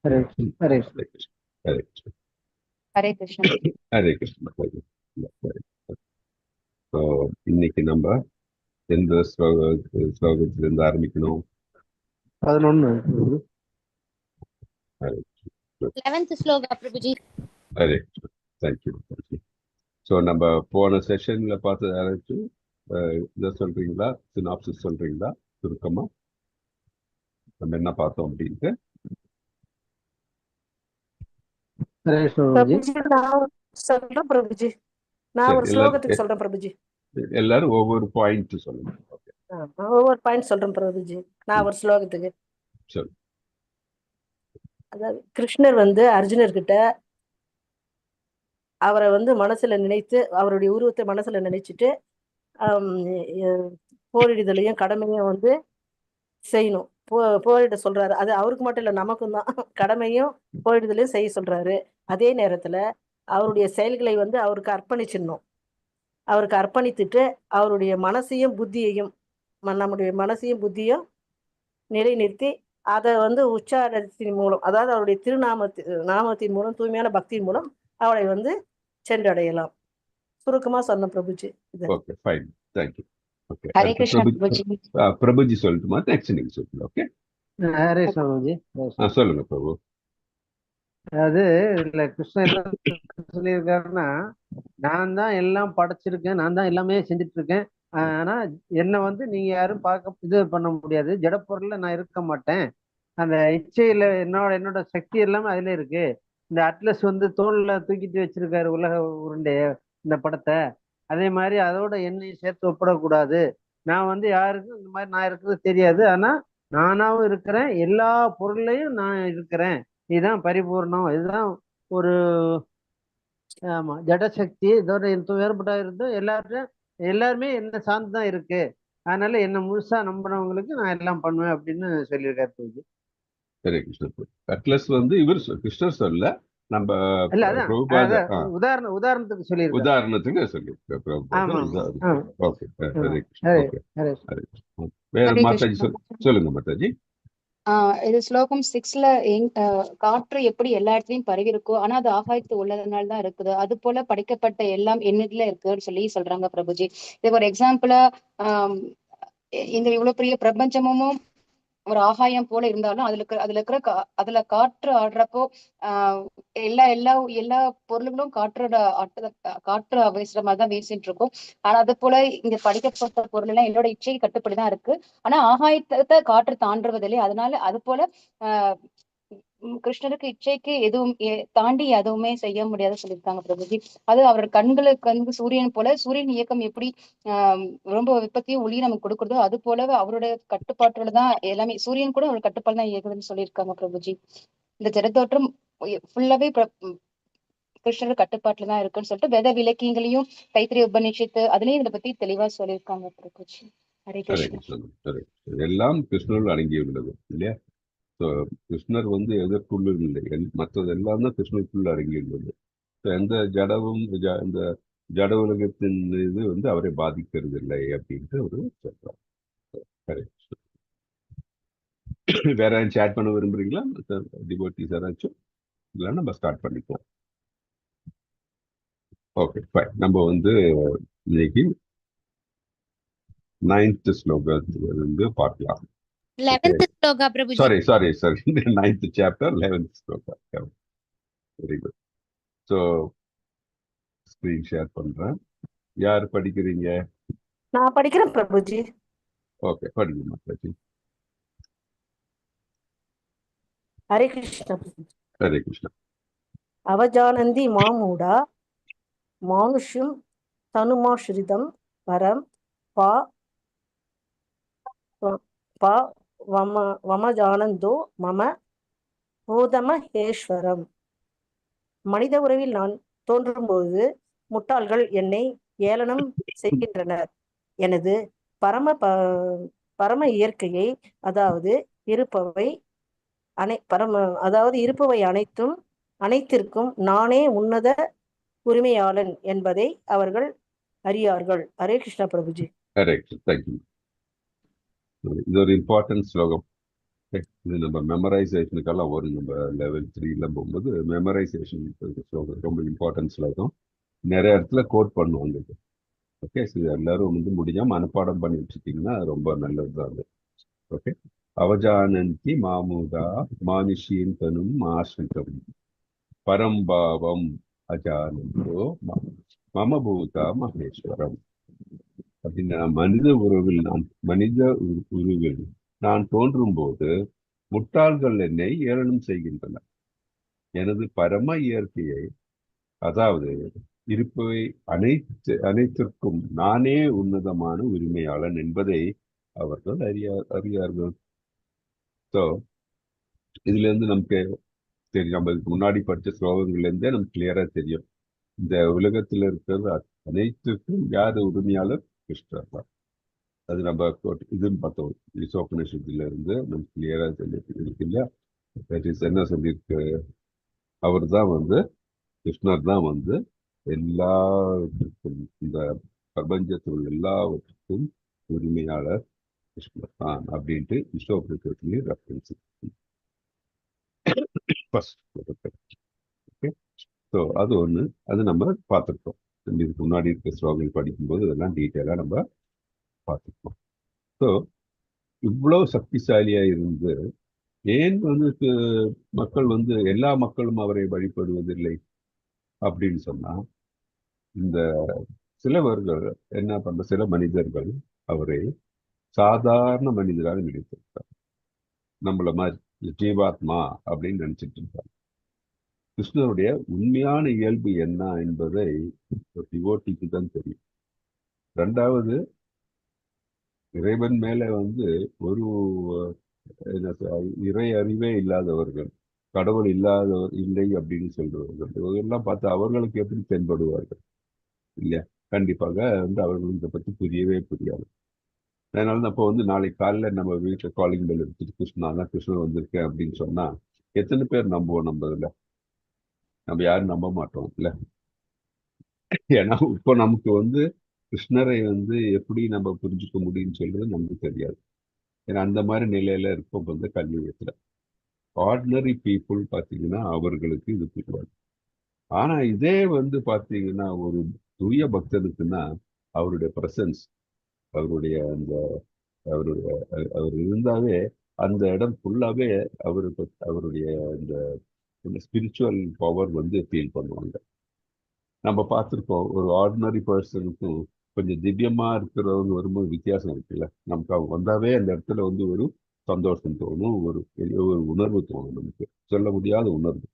Hare Krishna, Hare Krishna. Hare Krishna, Hare Krishna, Hare Krishna. Hare Krishna, Hare Krishna. So, இன்னைக்கு நம்ம எந்த ஸ்லோகத்திலிருந்து ஆரம்பிக்கணும்? 11. Hare 11th shloka Prabhuji. Hare Krishna, thank you. So நம்ம போன செஷன்ல பார்த்து யாராச்சும் இதை சொல்றீங்களா, சினாப்சிஸ் சொல்றீங்களா சுருக்கமா நம்ம என்ன பார்த்தோம் அப்படின்ட்டு? ஹரே கிருஷ்ண பிரபுஜி. பிரபுஜி நான் சொல்றேன் பிரபுஜி. நான் சரி, ஒரு ஸ்லோகத்துக்கு சொல்றேன் பிரபுஜி. எல்லாரும் ஒவ்வொரு பாயிண்ட் சொல்லுங்க. ஓகே, ஒவ்வொரு பாயிண்ட் சொல்றேன் பிரபுஜி. நான் ஒரு ஸ்லோகத்துக்கு சரி. அதாவது கிருஷ்ணர் அர்ஜுனர்கிட்ட அவரை மனசுல நினைத்து, அவருடைய உருவத்தை மனசுல நினைச்சிட்டு போரிடுதலையும் கடமையும் செய்யணும். போரிட சொல்றாரு. அது அவருக்கு மட்டும் இல்ல, நமக்கும் தான். கடமையும் போரிடுதலையும் செய்ய சொல்றாரு. அதே நேரத்துல அவருடைய செயல்களை அவருக்கு அர்ப்பணிச்சிடணும். அவருக்கு அர்ப்பணித்துட்டு அவருடைய மனசையும் புத்தியையும் நம்முடைய மனசையும் புத்தியும் நிலைநிறுத்தி அதை உச்சாரணத்தின் மூலம், அதாவது அவருடைய நாமத்தின் மூலம், தூய்மையான பக்தியின் மூலம் அவளை சென்றடையலாம். சுருக்கமா சொன்ன Prabhuji. Okay, fine, thank you. Okay, Hare Krishna Prabhuji. Prabhuji சொல்லட்டுமா? நெக்ஸ்ட் நீங்க சொல்லுங்க. ஓகே, ஹரே கிருஷ்ண பிரபுஜி. சொல்லுங்க பிரபு. அதாவது இல்ல, கிருஷ்ணன் என்ன சொல்லியிருக்காருன்னா, நான் தான் எல்லாம் படைச்சிருக்கேன், நான் தான் எல்லாமே செஞ்சுட்டு இருக்கேன். ஆனா என்னை நீங்க யாரும் பார்க்க இது பண்ண முடியாது. ஜடப்பொருள்ல நான் இருக்க மாட்டேன். அந்த இச்சையில என்னோட சக்தி எல்லாமே அதுல இருக்கு. இந்த அட்லஸ் தோல்ல தூக்கிட்டு வச்சிருக்காரு உலக உருண்டைய, இந்த படத்தை. அதே மாதிரி அதோட என்னையும் சேர்த்து ஒப்பிடக்கூடாது. நான் யாருக்கும் இந்த மாதிரி நான் இருக்கிறது தெரியாது. ஆனா நானாவும் இருக்கிறேன், எல்லா பொருள்லையும் நான் இருக்கிறேன். இதுதான் பரிபூர்ணம். இதுதான் ஒரு ஆமா ஜடசக்தி. இதோட வேறுபட்டா இருந்தும் எல்லாருமே என்ன சார்ந்துதான் இருக்கு. அதனால என்ன முழுசா நம்பினவங்களுக்கு நான் எல்லாம் பண்ணுவேன் அப்படின்னு சொல்லியிருக்காரு பூஜி. ஹரே கிருஷ்ண. அட்லஸ் இவர் கிருஷ்ணர் சொல்ல, நம்ம இல்ல அதான் உதாரணத்துக்கு சொல்லியிருக்காரு. உதாரணத்துக்கு சொல்லியிருக்காரு பிரபுபாதா. ஓகே, ஹரே கிருஷ்ண. ஹரே ஓகே, ஹரே ஹரே கிருஷ்ண. வேற ஹரே மாதாஜி கிருஷ்ணா. சொல்லுங்க மாதாஜி. இது ஸ்லோகம் 6ல காற்று எப்படி எல்லா இடத்துலயும் பரவி இருக்கோ, ஆனா அது ஆகாயத்து உள்ளதுனால தான் இருக்குது. அது போல படைக்கப்பட்ட எல்லாம் என்னதுல இருக்குன்னு சொல்றாங்க பிரபுஜி. இது ஒரு எக்ஸாம்பிளா இந்த இவ்வளவு பெரிய பிரபஞ்சமும் ஒரு ஆகாயம் போல இருந்தாலும் அதுல காற்று ஆடுறப்போ எல்லா எல்லா எல்லா பொருளுங்களும் காற்று வீசுற மாதிரிதான் வீசிட்டு இருக்கும். ஆனா அது போல இங்க படிக்கப்பட்ட பொருள் எல்லாம் என்னோட இச்சை கட்டுப்படிதான் இருக்கு. ஆனா ஆகாயத்தை காற்று தாண்டுவதில்லை. அதனால அது போல கிருஷ்ணருக்கு இச்சைக்கு எதுவும் தாண்டி எதுவுமே செய்ய முடியாத சொல்லியிருக்காங்க பிரபுஜி. அது அவர் கண்களுக்கு சூரியன் போல, சூரியன் இயக்கம் எப்படி ரொம்ப விபத்தையும் ஒளியும் நமக்கு கொடுக்குறதோ, அது போலவே அவருடைய கட்டுப்பாட்டுல தான் எல்லாமே. சூரியன் கூட அவரோட கட்டுப்பாடு தான் இயக்குதுன்னு சொல்லியிருக்காங்க பிரபுஜி. இந்த ஜடத்தோற்றம் ஃபுல்லாவே கிருஷ்ணர் கட்டுப்பாட்டுல தான் இருக்குன்னு சொல்லிட்டு வேத விளக்கியங்களையும் தைத்திரிய உபநிஷத்து அதுலயும் இதை பத்தி தெளிவா சொல்லியிருக்காங்க பிரபுஜி. ஹரே கிருஷ்ணன். எல்லாம் கிருஷ்ணர் அடங்கியுள்ளது இல்லையா? கிருஷ்ணர் எதற்குள்ள இல்லை, மற்றது எல்லாம் தான் கிருஷ்ணருக்குள்ள அடங்கியுள்ளது. எந்த ஜடவும் இந்த ஜட உலகத்தின் இது அவரை பாதிக்கிறது இல்லை அப்படின்ட்டு அவரு சொல்றாரு. வேற யாரும் சேட் பண்ண விரும்புறீங்களா டிவோட்டிஸ் யாராச்சும்? இல்லைன்னா நம்ம ஸ்டார்ட் பண்ணிக்கலாம். Okay, fine. நம்ம இன்னைக்கு 9th ஸ்லோகத்திலிருந்து பார்க்கலாம். 11th shloka Prabhuji. Sorry 9th chapter 11th shloka. Very good. So screen share பண்றேன். யார் படிக்கிறீங்க? நான் படிக்கிறேன் பிரபுஜி. ஓகே, படிங்க மாதாஜி. ஹரே கிருஷ்ணா. ஹரே கிருஷ்ணா. அவஜானந்தி மாமூடா மானுஷ்யம் தனுமாஸ்ரிதம் பரம் பா பா வமஜானந்தோ மம பூதமஹேஸ்வரம். மனித உறவில் நான் தோன்றும்போது முட்டாள்கள் என்னை ஏளனம் செய்கின்றனர். எனது பரம இயற்கையை, அதாவது இருப்பவை அனைத்திற்கும் நானே உன்னத உரிமையாளன் என்பதை அவர்கள் அறியார்கள். ஹரே கிருஷ்ணா பிரபுஜி. ஹரே கிருஷ்ணா. தேங்க்யூ. இது ஒரு இம்பார்ட்டன்ட் ஸ்லோகம். இது நம்ம மெமரைசேஷனுக்கெல்லாம் வரும். நம்ம லெவல் 3 போகும்போது மெமரைசேஷன் ரொம்ப இம்பார்ட்டன்ஸ்ல இருக்கும். நிறைய இடத்துல கோட் பண்ணுவாங்க இது. ஓகே, இது எல்லாரும் வந்து முடிஞ்சா மனப்பாடம் பண்ணி வச்சுட்டீங்கன்னா ரொம்ப நல்லதுதான் அது. ஓகே. அவஜானந்தி மாமுதா மானுஷீன் தனும் ஆசிரிதம் பரம்பாவம் அஜானந்தோ மம பூதா மகேஸ்வரம். அப்படின்னா மனித உருவில் நான் தோன்றும் போது முட்டாள்கள் என்னை ஏளனம் செய்கின்றனர். எனது பரம இயற்கையை, அதாவது இருப்பவை அனைத்திற்கும் நானே உன்னதமான உரிமையாளன் என்பதை அவர்கள் அறியார்கள். ஸோ இதுல இருந்து நமக்கு தெரியும், நம்ம இதுக்கு முன்னாடி படிச்ச ஸ்லோகங்கள்ல இருந்தே நமக்கு கிளியரா தெரியும், இந்த உலகத்துல இருக்கிறது அனைத்துக்கும் யார் உரிமையாளர்? கிருஷ்ணர் தான். அது நம்ம இதுன்னு பார்த்தோம், ஈசோபனிஷத்துல இருந்து நமக்கு கிளியரா இருக்கு இல்லையா? என்ன சொல்லியிருக்கு? அவர் தான் வந்து, கிருஷ்ணர் தான் வந்து எல்லாவற்றுக்கும், இந்த பிரபஞ்சத்தில் உள்ள எல்லாவற்றுக்கும் உரிமையாளர் கிருஷ்ணர் தான் அப்படின்ட்டு ஈசோபனிஷத்துலயும் ரெஃபரன்ஸ் ஃபர்ஸ்ட். ஓகே, ஸோ அது ஒன்று, அது நம்ம பார்த்துருக்கோம். இதுக்கு முன்னாடி இருக்க ஸ்லோகங்கள் படிக்கும்போது இதெல்லாம் டீட்டெயிலாக நம்ம பார்த்துருக்கோம். ஸோ இவ்வளவு சக்திசாலியா இருந்து ஏன் வந்து மக்கள் வந்து எல்லா மக்களும் அவரை வழிபடுவதில்லை அப்படின்னு சொன்னா, இந்த சிலவர்கள் என்ன பண்ற, சில மனிதர்கள் அவரை சாதாரண மனிதராக நினைத்திருக்கார். நம்மள மாதிரி ஜீவாத்மா அப்படின்னு நினைச்சிட்டு இருக்காங்க. கிருஷ்ணருடைய உண்மையான இயல்பு என்ன என்பதை டிவோட்டிக்கு தான் தெரியும். ரெண்டாவது, இறைவன் மேல வந்து ஒரு இறை அறிவே இல்லாதவர்கள், கடவுள் இல்லாதவர் இல்லை அப்படின்னு சொல்றவர்கள், இவங்கெல்லாம் பார்த்து அவர்களுக்கு எப்படி தென்படுவார்கள் இல்லையா? கண்டிப்பாக வந்து அவர்களுக்கு இதை பத்தி புரியவே புரியாது. அதனால அப்போ வந்து நாளைக்கு காலையில நம்ம வீட்டில் காலிங் பெல் எடுத்துட்டு கிருஷ்ணர் வந்திருக்கேன் அப்படின்னு சொன்னா எத்தனை பேர் நம்புவோம்? நம்ம இதுல நம்ம யாரும் நம்ப மாட்டோம் இல்ல. ஏன்னா இப்போ நமக்கு வந்து கிருஷ்ணரை வந்து எப்படி நம்ம புரிஞ்சுக்க முடியும்னு சொல்றது நமக்கு தெரியாது. ஏன்னா அந்த மாதிரி நிலையில இருப்போம் வந்து கல்வியத்துல. ஆர்டினரி பீப்புள் பார்த்தீங்கன்னா அவர்களுக்கு இது புரியாது. ஆனா இதே வந்து பார்த்தீங்கன்னா ஒரு தூய பக்தனுக்குன்னா அவருடைய பிரசன்ஸ், அவருடைய அந்த அவருடைய அவர் இருந்தாவே அந்த இடம் ஃபுல்லாவே அவருக்கு அவருடைய அந்த ஸ்பிரிச்சுவல் பவர் வந்து ஃபீல் பண்ணுவாங்க. நம்ம பார்த்துருக்கோம், ஒரு ஆர்டினரி பர்சனுக்கும் கொஞ்சம் திவ்யமா இருக்கிறவங்க வரும்போது வித்தியாசம் இருக்குல்ல. நமக்கு அவங்க வந்தாவே அந்த இடத்துல வந்து ஒரு சந்தோஷம் தோணும், ஒரு பெரிய ஒரு உணர்வு தோணும், நமக்கு சொல்ல முடியாத உணர்வு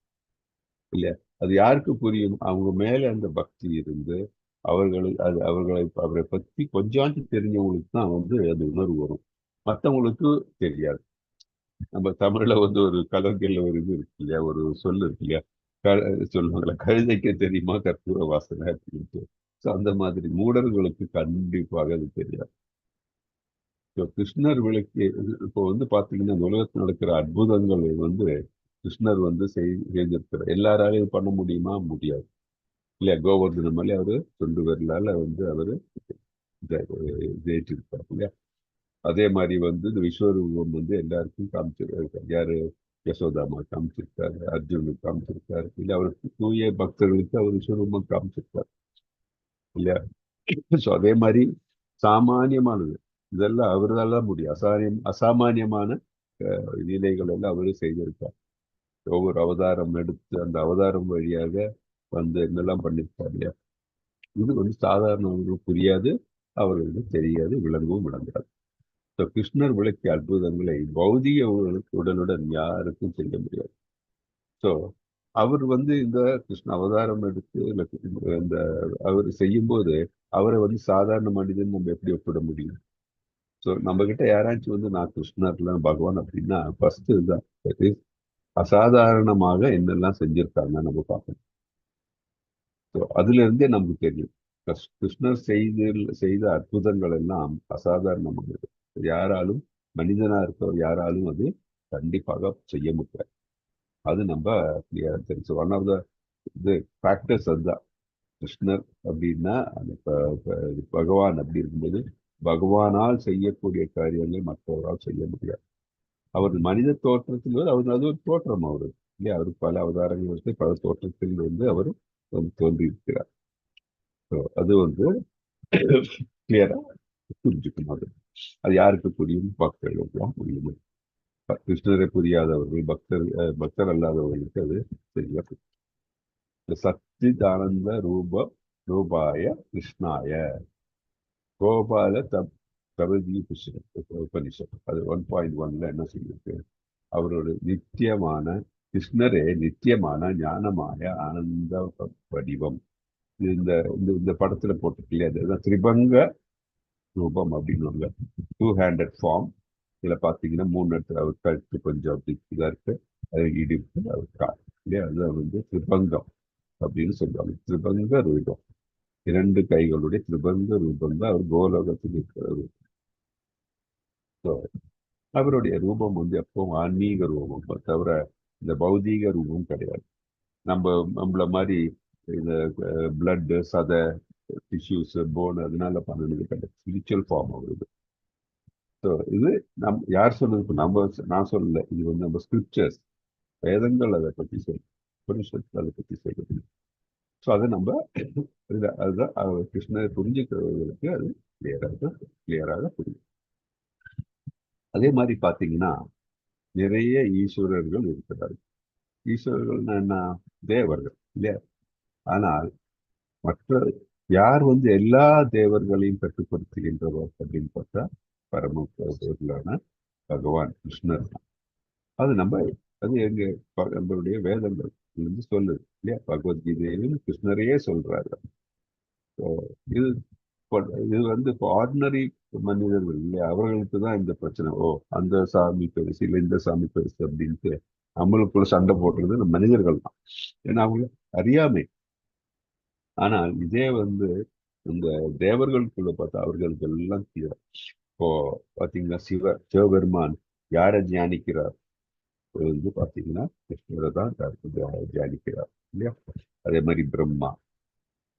இல்லையா? அது யாருக்கு புரியும்? அவங்க மேல அந்த பக்தி இருந்து அவரை பத்தி கொஞ்சாச்சும் தெரிஞ்சவங்களுக்கு தான் வந்து அது உணர்வு வரும், மற்றவங்களுக்கு தெரியாது. நம்ம தமிழ்ல வந்து ஒரு கலங்கையில ஒரு இது இருக்கு இல்லையா, ஒரு சொல்லு இருக்கு இல்லையா, சொல்லுவாங்களே, கழுதைக்கு தெரியுமா கற்பூர வாசனை அப்படின்ட்டு. ஸோ அந்த மாதிரி மூடர்களுக்கு கண்டிப்பாக அது தெரியாது. ஸோ கிருஷ்ணர் விளக்கு இப்போ வந்து பார்த்தீங்கன்னா இந்த உலகத்தில் நடக்கிற அற்புதங்களை வந்து கிருஷ்ணர் வந்து செய்திருக்கிறார். எல்லாராலையும் பண்ண முடியுமா? முடியாது இல்லையா? கோவர்தன மலை அவரு சொண்டு வரலால வந்து அவரு ஜெயிச்சிருப்பார் இல்லையா? அதே மாதிரி வந்து இந்த விஸ்வரூபம் வந்து எல்லாருக்கும் காமிச்சிருக்காரு. யாரு? யசோதாமா காமிச்சிருக்காரு, அர்ஜுனுக்கு காமிச்சிருக்காரு இல்ல, அவருக்கு தூய பக்தர்களுக்கு அவர் விஸ்வரூபம் காமிச்சிருக்காரு இல்லையா? ஸோ அதே மாதிரி சாமானியமானது இதெல்லாம் அவரால் தான் முடியும். அசாமானியமான லீலைகள் எல்லாம் அவரு செய்திருக்கார். ஒவ்வொரு அவதாரம் எடுத்து அந்த அவதாரம் வழியாக வந்து என்னெல்லாம் பண்ணியிருக்காரு இல்லையா? இது வந்து சாதாரணவர்களுக்கு புரியாது, அவர்களுக்கு தெரியாது, விளங்கவும் விளங்காது. ஸோ கிருஷ்ணர் விளக்கிய அற்புதங்களை பௌதிக உடலுடன் யாருக்கும் செய்ய முடியாது. ஸோ அவர் வந்து இந்த கிருஷ்ண அவதாரம் எடுத்து இந்த அவர் செய்யும்போது அவரை வந்து சாதாரண மனிதன் நம்ம எப்படி ஒப்பிட முடியும்? ஸோ நம்ம கிட்ட யாராச்சும் வந்து நான் கிருஷ்ணர்ல பகவான் அப்படின்னா ஃபர்ஸ்ட் இதுதான், அசாதாரணமாக என்னெல்லாம் செஞ்சிருக்காங்க நம்ம பார்க்கணும். ஸோ அதுல இருந்தே நமக்கு தெரியும் கிருஷ்ணர் செய்த அற்புதங்கள் எல்லாம் அசாதாரணமானது. யாராலும், மனிதனா இருக்கவர் யாராலும் அது கண்டிப்பாக செய்ய முடியாது. அது நம்ம தெரிஞ்சு ஒன் ஆஃப் த இது ஃபேக்டர்ஸ் அதுதான். கிருஷ்ணர் அப்படின்னா அந்த பகவான் அப்படி இருக்கும்போது பகவானால் செய்யக்கூடிய காரியங்கள் மற்றவரால் செய்ய முடியாது. அவர் மனித தோற்றத்தில் அவர் அது ஒரு தோற்றம் அவரு இல்லையா, அவர் பல அவதாரங்கள் வச்சு பல தோற்றத்தில் அவர் தோன்றியிருக்கிறார். அது கிளியரா புரிஞ்சுக்கணும். அது யாருக்கு புரியும்? பக்தர்களுக்கு புரியும். கிருஷ்ணரை புரியாதவர்கள், பக்தர் அல்லாதவர்களுக்கு அது சரியா புரியும். சச்சிதானந்த ரூபாய கிருஷ்ணாய கோபால தபதி உபனிஷத் அது 1.1 என்ன சொல்லியிருக்கு? அவரோட நித்தியமான கிருஷ்ணரே நித்தியமான ஞானமாய ஆனந்த வடிவம். இந்த இந்த படத்துல போட்டிருக்கலையே, அதுதான் திரிபங்க ரூபம் அப்படின்னு 2-handed ஃபார்ம். இதுல பாத்தீங்கன்னா 3 இடத்துல அவர் கழுத்து கொஞ்சம் அப்படி இதா இருக்கு, அது இடிப்பு அவர் கால் இல்லையா, அதுதான் திரிபங்கம் அப்படின்னு சொல்லுவாங்க. திரிபங்க ரூபம், 2 கைகளுடைய திரிபங்க ரூபம் தான் அவர் கோலோகத்தில் இருக்கிற ரூபம். அவருடைய ரூபம் எப்பவும் ஆன்மீக ரூபம் தவிர இந்த பௌதீக ரூபம் கிடையாது. நம்மள மாதிரி இந்த பிளட், சதை, டிஷ்யூஸ், போன் அதனால பண்ணது கிடையாது. ஸ்பிரிச்சுவல் ஃபார்ம் அவருக்கு. ஸோ இது யார் சொன்னது? நான் சொல்லல, இது நம்ம ஸ்கிரிப்சர்ஸ், வேதங்கள் அதை பற்றி சொல்லுது, உபனிஷத்து அதை பற்றி சொல்லுது. ஸோ அதை நம்ம அதுதான் கிருஷ்ணரை புரிஞ்சுக்கிறவர்களுக்கு அது கிளியராக புரியும். அதே மாதிரி பார்த்தீங்கன்னா நிறைய ஈஸ்வரர்கள் இருக்கிறார்கள். ஈஸ்வரர்கள்னா என்ன? தேவர்கள் இல்லையா? ஆனால் மற்ற யார் எல்லா தேவர்களையும் கட்டுப்படுத்துகின்றவர் அப்படின்னு பார்த்தா பரமபொருளான பகவான் கிருஷ்ணர் தான். அது எங்க நம்மளுடைய வேதங்கள் சொல்லுது இல்லையா? பகவத்கீதையிலும் கிருஷ்ணரையே சொல்றாரு. இது இப்போ ஆர்டினரி மனிதர்கள் இல்லையா, அவர்களுக்கு தான் இந்த பிரச்சனை. அந்த சாமி பெருசு இல்லை, இந்த சாமி பெருசு அப்படின்ட்டு நம்மளுக்குள்ள சண்டை போடுறது நம்ம மனிதர்கள் தான். ஏன்னா அவங்க அறியாமை. ஆனால் இதே இந்த தேவர்களுக்குள்ள பார்த்தா அவர்களுக்கு எல்லாம் தீவிரம். இப்போ பாத்தீங்கன்னா சிவபெருமான் யாரை தியானிக்கிறார்? பாத்தீங்கன்னா கிருஷ்ணரை தான் தியானிக்கிறார் இல்லையா? அதே மாதிரி பிரம்மா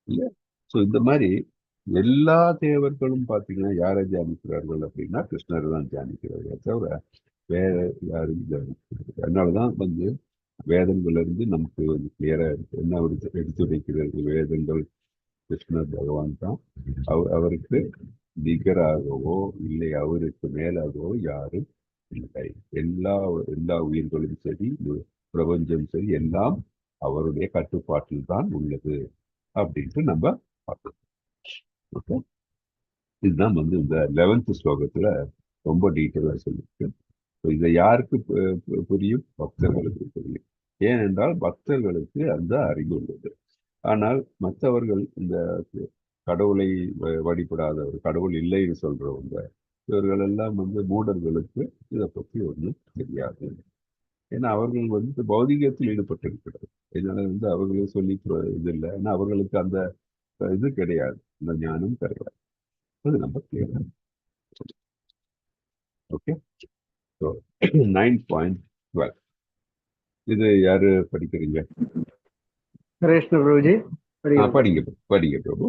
இல்லையா? ஸோ இந்த மாதிரி எல்லா தேவர்களும் பார்த்தீங்கன்னா யாரை தியானிக்கிறார்கள் அப்படின்னா கிருஷ்ணரை தான் தியானிக்கிறார்கள் தவிர வேற யாரும் தியானிக்கிறது. அதனாலதான் வேதங்கள்ல இருந்து நமக்கு கிளியரா இருக்கு. என்ன எடுத்துரைக்கிறது வேதங்கள்? கிருஷ்ணர் பகவான் தான். அவருக்கு நிகராகவோ இல்லை அவருக்கு மேலாகவோ யாரும் இல்லை. எல்லா உயிர்களும் சரி, பிரபஞ்சம் சரி, எல்லாம் அவருடைய கட்டுப்பாட்டில் தான் உள்ளது அப்படின்ட்டு நம்ம பார்க்கணும். ஓகே, இதுதான் இந்த 11th ஸ்லோகத்துல ரொம்ப டீட்டெயிலா சொல்லியிருக்கு. இதை யாருக்கு புரியும்? பக்தர்களுக்கு புரியும். ஏனென்றால் பக்தர்களுக்கு அந்த அறிவு உள்ளது. ஆனால் மற்றவர்கள் இந்த கடவுளை வழிபடாதவர், கடவுள் இல்லைன்னு சொல்றவங்க, இவர்கள் எல்லாம் மூடர்களுக்கு இதை பற்றி ஒன்றும் தெரியாது. ஏன்னா அவர்கள் பௌதிகத்தில் ஈடுபட்டிருக்கிறது. இதனால அவர்களும் சொல்லி இது இல்லை. ஏன்னா அவர்களுக்கு அந்த இது கிடையாது, அந்த ஞானம் கிடையாது. அது நம்ம கிளியர். ஓகே, 9.12 இது யாரு படிக்கிறீங்க? கிருஷ்ண பிரபுஜி படிங்க பிரபு.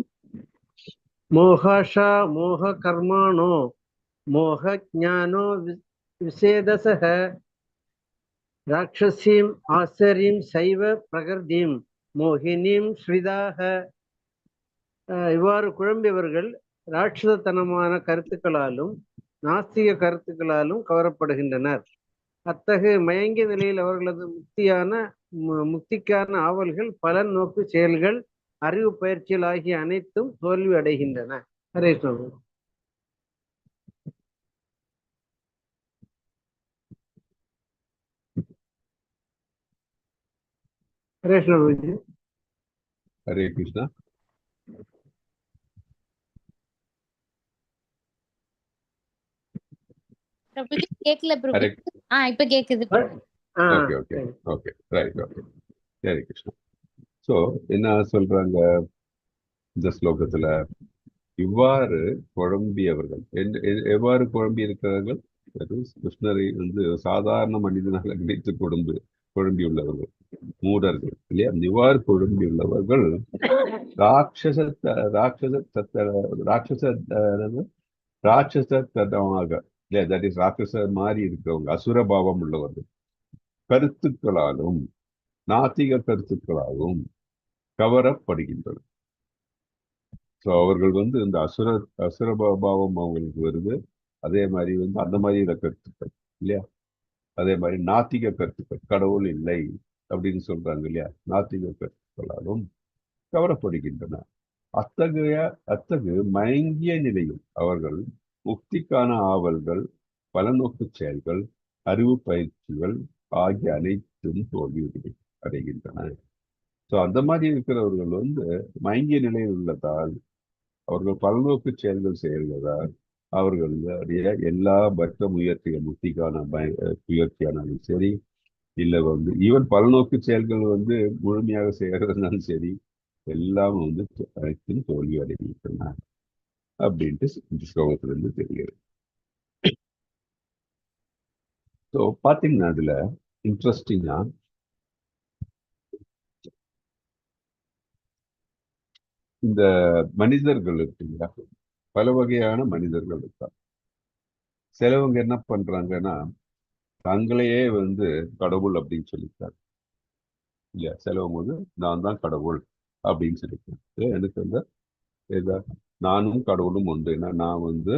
மோகாஷா மோக கர்மாணோ மோக ஞானோ விசேதசஹ ராட்சசீம் ஆசரீம் சைவ பிரகிருதிம் மோகினீம் ஸ்ரிதாக. இவ்வாறு குழம்பியவர்கள் ராட்சசத்தனமான கருத்துக்களாலும் நாஸ்திக கருத்துக்களாலும் கவரப்படுகின்றனர். அத்தகைய மயங்கிய நிலையில் அவர்களது முக்திக்கான ஆவல்கள், பலன் நோக்கு செயல்கள், அறிவு பயிற்சிகள் ஆகிய அனைத்தும் தோல்வி அடைகின்றன. ஹரே கிருஷ்ண. ஹரே கிருஷ்ண. ஹரே கிருஷ்ணா. கேக்கல பிரபு. இப்ப கேக்குது. Okay right. Okay, Hare Krishna. So என்ன சொல்றாங்க இந்த ஸ்லோகத்துல? இவ்வாறு குழம்பியவர்கள் எவ்வாறு குழம்பி இருக்கிறார்கள்? கிருஷ்ணரை சாதாரண மனிதனாக நினைத்து குழம்பியுள்ளவர்கள் மூடர்கள் இல்லையா? இவ்வாறு குழம்பியுள்ளவர்கள் ராட்சசத்தனமாக இல்லையா, தட் இஸ் ராட்சச மாதிரி இருக்கிறவங்க, அசுரபாவம் உள்ளவர்கள் கருத்துக்களாலும் நாத்திக கருத்துக்களாலும் கவரப்படுகின்றனர். ஸோ அவர்கள் வந்து இந்த அசுரபாவம் அவங்களுக்கு வருது. அதே மாதிரி வந்து அந்த மாதிரி கருத்துக்கள் இல்லையா, அதே மாதிரி நாத்திக கருத்துக்கள், கடவுள் இல்லை அப்படின்னு சொல்றாங்க இல்லையா, நாத்திக கருத்துக்களாலும் கவரப்படுகின்றன. அத்தகு மயங்கிய நிலையில் அவர்கள் முக்திக்கான ஆவல்கள், பலநோக்கு செயல்கள், அறிவு பயிற்சிகள் ஆகிய அனைத்தும் தோல்வி அடைகின்றன. ஸோ அந்த மாதிரி இருக்கிறவர்கள் வந்து மயங்கிய நிலையில் உள்ளதால், அவர்கள் பலநோக்கு செயல்கள் செய்வதால், அவர்களுடைய எல்லா பக்த முயற்சிகள், முக்திக்கான முயற்சியானாலும் சரி, இல்லை வந்து ஈவன் பலநோக்கு செயல்கள் வந்து முழுமையாக செய்யறதுனாலும் சரி, எல்லாம் வந்து அனைத்தும் தோல்வி அடைகின்றன அப்படின்ட்டு இந்த ஸ்லோகத்திலிருந்து தெரிகிறது. ஸோ பார்த்தீங்கன்னா அதுல இன்ட்ரெஸ்டிங்கா இந்த மனிதர்கள் இருக்குங்களா, பல வகையான மனிதர்கள் இருக்காங்க. சிலவங்க என்ன பண்றாங்கன்னா தங்களையே வந்து கடவுள் அப்படின்னு சொல்லிட்டாங்க இல்லையா. சிலவங்க வந்து நான் தான் கடவுள் அப்படின்னு சொல்லிட்டாங்க. எனக்கு வந்து நானும் கடவுளும் உண்டு. நான் வந்து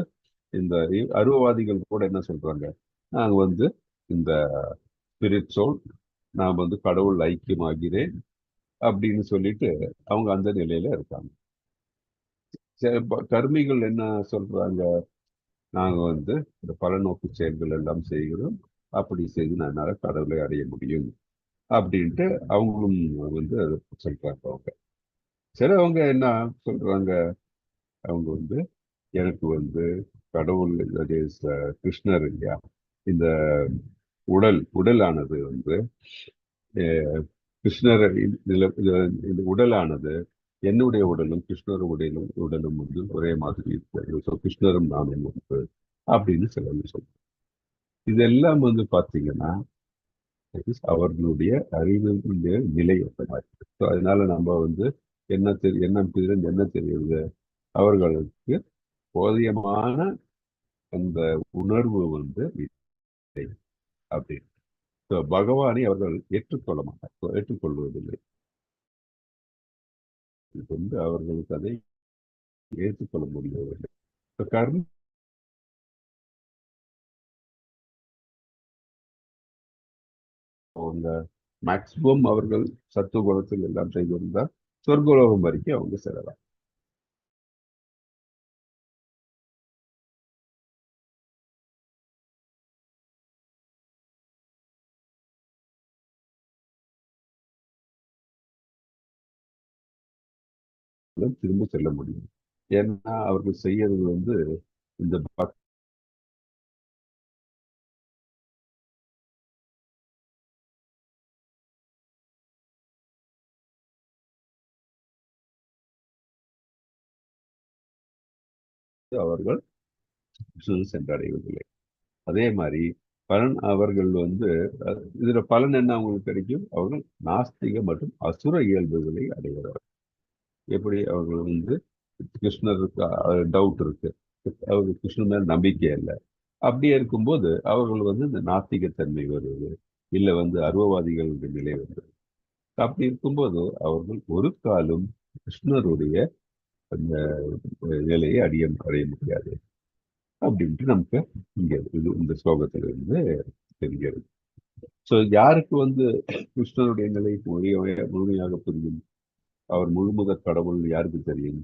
இந்த அருவவாதிகள் கூட என்ன சொல்றாங்க, நாங்க வந்து இந்த ஸ்பிரிட் சோல், நான் வந்து கடவுள் ஐக்கியமாகிறேன் அப்படின்னு சொல்லிட்டு அவங்க அந்த நிலையில இருக்காங்க. கர்மிகள் என்ன சொல்றாங்க, நாங்க வந்து இந்த பலநோக்கு செயல்கள் எல்லாம் செய்கிறோம், அப்படி செய்து என்னால கடவுளை அடைய முடியும் அப்படின்ட்டு அவங்களும் வந்து அதை சொல்றாங்க. அவங்க சிலவங்க என்ன சொல்றாங்க, அவங்க வந்து எனக்கு வந்து கடவுள் கிருஷ்ணர் இல்லையா, இந்த உடலானது வந்து கிருஷ்ணர் இந்த உடலானது என்னுடைய உடலும் கிருஷ்ணர் உடலும் வந்து ஒரே மாதிரி இருக்கிறது. ஸோ கிருஷ்ணரும் நானும் ஒன்று அப்படின்னு சிலவங்க சொல்றாங்க. இதெல்லாம் வந்து பார்த்தீங்கன்னா அவர்களுடைய அறிவுடைய நிலை அந்த மாதிரி. ஸோ அதனால நம்ம வந்து என்ன தெரியும் என்ன தெரியுது, அவர்களுக்கு போதியமான அந்த உணர்வு வந்து இல்லை அப்படின்னு. ஸோ பகவானை அவர்கள் ஏற்றுக்கொள்ள மாட்டார், ஏற்றுக்கொள்வதில்லை. இது வந்து அவர்களுக்கு அதை ஏற்றுக்கொள்ள முடியவில்லை. கர்ம அவங்க மேக்சிமம் அவர்கள் சத்துவ குணத்தில் எல்லாம் செய்திருந்தால் சொர்க்கலோகம் வரைக்கும் அவங்க செல்லலாம். திரும்ப செல்ல முடியும். ஏன்னா அவர்கள் செய்யறது வந்து இந்த அவர்கள் சென்றடைவதில்லை. அதே மாதிரி பலன் அவர்கள் வந்து இதுல பலன் என்ன அவங்களுக்கு கிடைக்கும், அவர்கள் நாஸ்திக மற்றும் அசுர இயல்புகளை அடைகிறார்கள். எப்படி அவர்கள் வந்து கிருஷ்ணருக்கு டவுட் இருக்கு, அவர்கள் கிருஷ்ணன் மேல் நம்பிக்கை இல்லை, அப்படியே இருக்கும்போது அவர்கள் வந்து இந்த நாத்திகத்தன்மை வருவது, இல்லை வந்து அருவவாதிகளுடைய நிலை வருது. அப்படி இருக்கும்போது அவர்கள் ஒரு காலம் கிருஷ்ணருடைய அந்த நிலையை அடைய முடியாது அப்படின்ட்டு நமக்கு இங்க இந்த ஸ்லோகத்திலிருந்து தெரிகிறது. ஸோ யாருக்கு வந்து கிருஷ்ணருடைய நிலை முழுமையாக புரியும், அவர் முழுமுதற் கடவுள் யாருக்கு தெரியும்,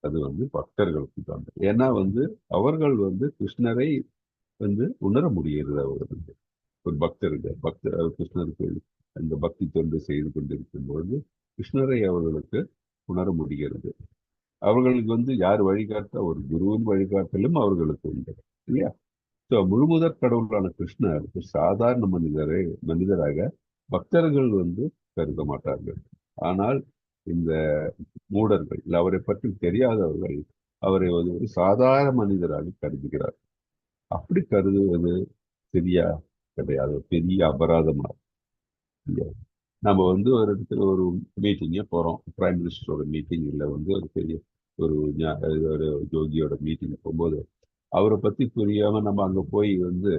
அது வந்து பக்தர்களுக்கு தான். ஏன்னா வந்து அவர்கள் வந்து கிருஷ்ணரை வந்து உணர முடிகிறது. அவர்களுக்கு ஒரு பக்தர் கிருஷ்ணருக்கு அந்த பக்தி தொண்டு செய்து கொண்டிருக்கும் பொழுது கிருஷ்ணரை அவர்களுக்கு உணர முடிகிறது. அவர்களுக்கு வந்து யார் வழிகாட்ட, ஒரு குருவின் வழிகாட்டலும் அவர்களுக்கு உண்டு இல்லையா. ஸோ முழுமுதற் கடவுளான கிருஷ்ணர் ஒரு சாதாரண மனிதராக பக்தர்கள் வந்து கருத மாட்டார்கள். ஆனால் இந்த மூடர்கள், அவரை பற்றி தெரியாதவர்கள் அவரை ஒரு சாதாரண மனிதராக கருதுகிறார். அப்படி கருதுவது சரியா கிடையாது, பெரிய அபராதமாக. நம்ம வந்து ஒரு இடத்துல ஒரு மீட்டிங்கே போறோம், பிரைம் மினிஸ்டரோட மீட்டிங், இல்லை வந்து ஒரு பெரிய ஒரு யோகியோட மீட்டிங் போகும்போது அவரை பத்தி புரியாம நம்ம அங்க போய் வந்து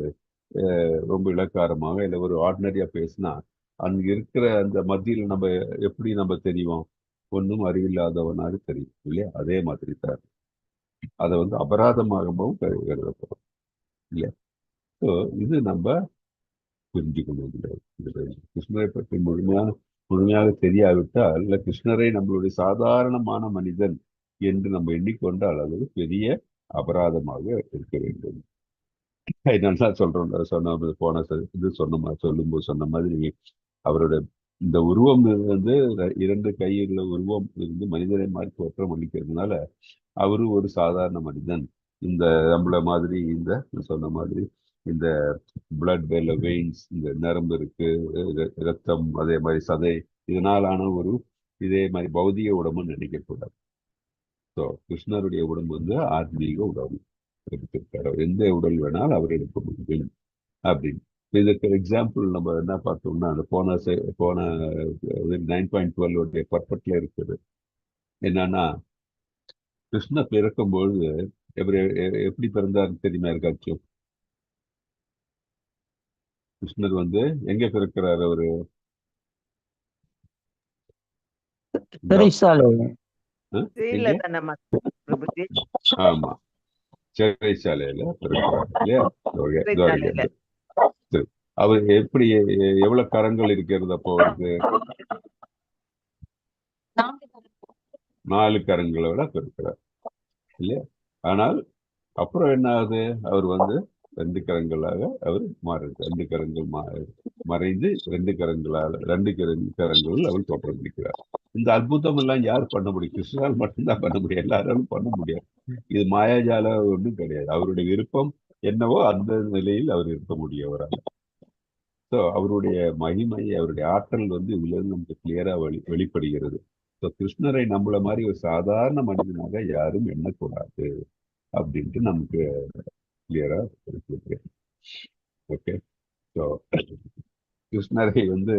ரொம்ப இளக்காரமாக இல்லை ஒரு ஆர்டினரியா பேசினா அங்க இருக்கிற அந்த மத்தியில் நம்ம எப்படி நம்ம தெரியும்? ஒன்றும் அறிவில்லாதவனாக தெரியும் இல்லையா? அதே மாதிரி தான் அதை வந்து அபராதமாகவும் கருதப்படும் இல்லையா? ஸோ இது நம்ம புரிஞ்சுக்கணும். கிருஷ்ணரை பற்றி முழுமையாக தெரியாவிட்டால் இல்லை கிருஷ்ணரை நம்மளுடைய சாதாரணமான மனிதன் என்று நம்ம எண்ணிக்கொண்டால் அது ஒரு பெரிய அபராதமாக இருக்க வேண்டும். நல்லா சொல்றோம் போன இது சொல்லும்போது சொன்ன மாதிரி அவரோட இந்த உருவம் வந்து 2 கையுள்ள உருவம் இருந்து மனிதனை மாதிரி தோற்றம் அளிக்கிறதுனால அவரு ஒரு சாதாரண மனிதன். இந்த நம்மள மாதிரி இந்த சொன்ன மாதிரி இந்த பிளட் வெயின்ஸ், இந்த நரம்பு இருக்கு, ரத்தம், அதே மாதிரி சதை, இதனாலான ஒரு இதே மாதிரி பௌதிக உடம்புன்னு நினைக்கக்கூடாது. ஸோ கிருஷ்ணருடைய உடம்பு வந்து ஆத்மீக உடம்பு எடுத்திருக்காரு. எந்த உடல் வேணாலும் அவர் எடுக்க முடியும் அப்படின்னு. இதுக்கு எக்ஸாம்பிள் நம்ம என்ன பார்த்தோம்னா அந்த போன 9.12 பர்பட்ல இருக்குது. என்னன்னா கிருஷ்ணர் பிறக்கும்பொழுது எப்படி பிறந்தாருன்னு தெரியுமா இருக்காச்சும்? கிருஷ்ணர் வந்து எங்க பிறக்கிறார்? அவரு ஆமா, சிறைச்சாலையில பிறக்கிறார் இல்லையா? அவர் எப்படி எவ்வளவு கரங்கள் இருக்கிறது அப்போ அவருக்கு? 4 கரங்களோட பிறக்கிறார் இல்லையா? ஆனால் அப்புறம் என்ன ஆகுது? அவர் வந்து 2 கரங்களாக அவர் மாறுது. 2 கரங்கள் மறைந்து 2 கரங்கள் அவர் தோற்றம் பிடிக்கிறார். இந்த அற்புதம் எல்லாம் யார் பண்ண முடியும்? கிருஷ்ணரால் மட்டும்தான் பண்ண முடியும். எல்லாராலும் பண்ண முடியாது. இது மாயாஜால ஒன்றும் கிடையாது. அவருடைய விருப்பம் என்னவோ அந்த நிலையில் அவர் இருக்க முடியவரால். ஸோ அவருடைய மகிமை, அவருடைய ஆற்றல் வந்து இதுல இருந்து நமக்கு கிளியரா வெளிப்படுகிறது. ஸோ கிருஷ்ணரை நம்மள மாதிரி ஒரு சாதாரண மனிதனாக யாரும் எண்ணக்கூடாது அப்படின்ட்டு நமக்கு கிளியரா இருக்கு. ஓகே. ஸோ கிருஷ்ணரை வந்து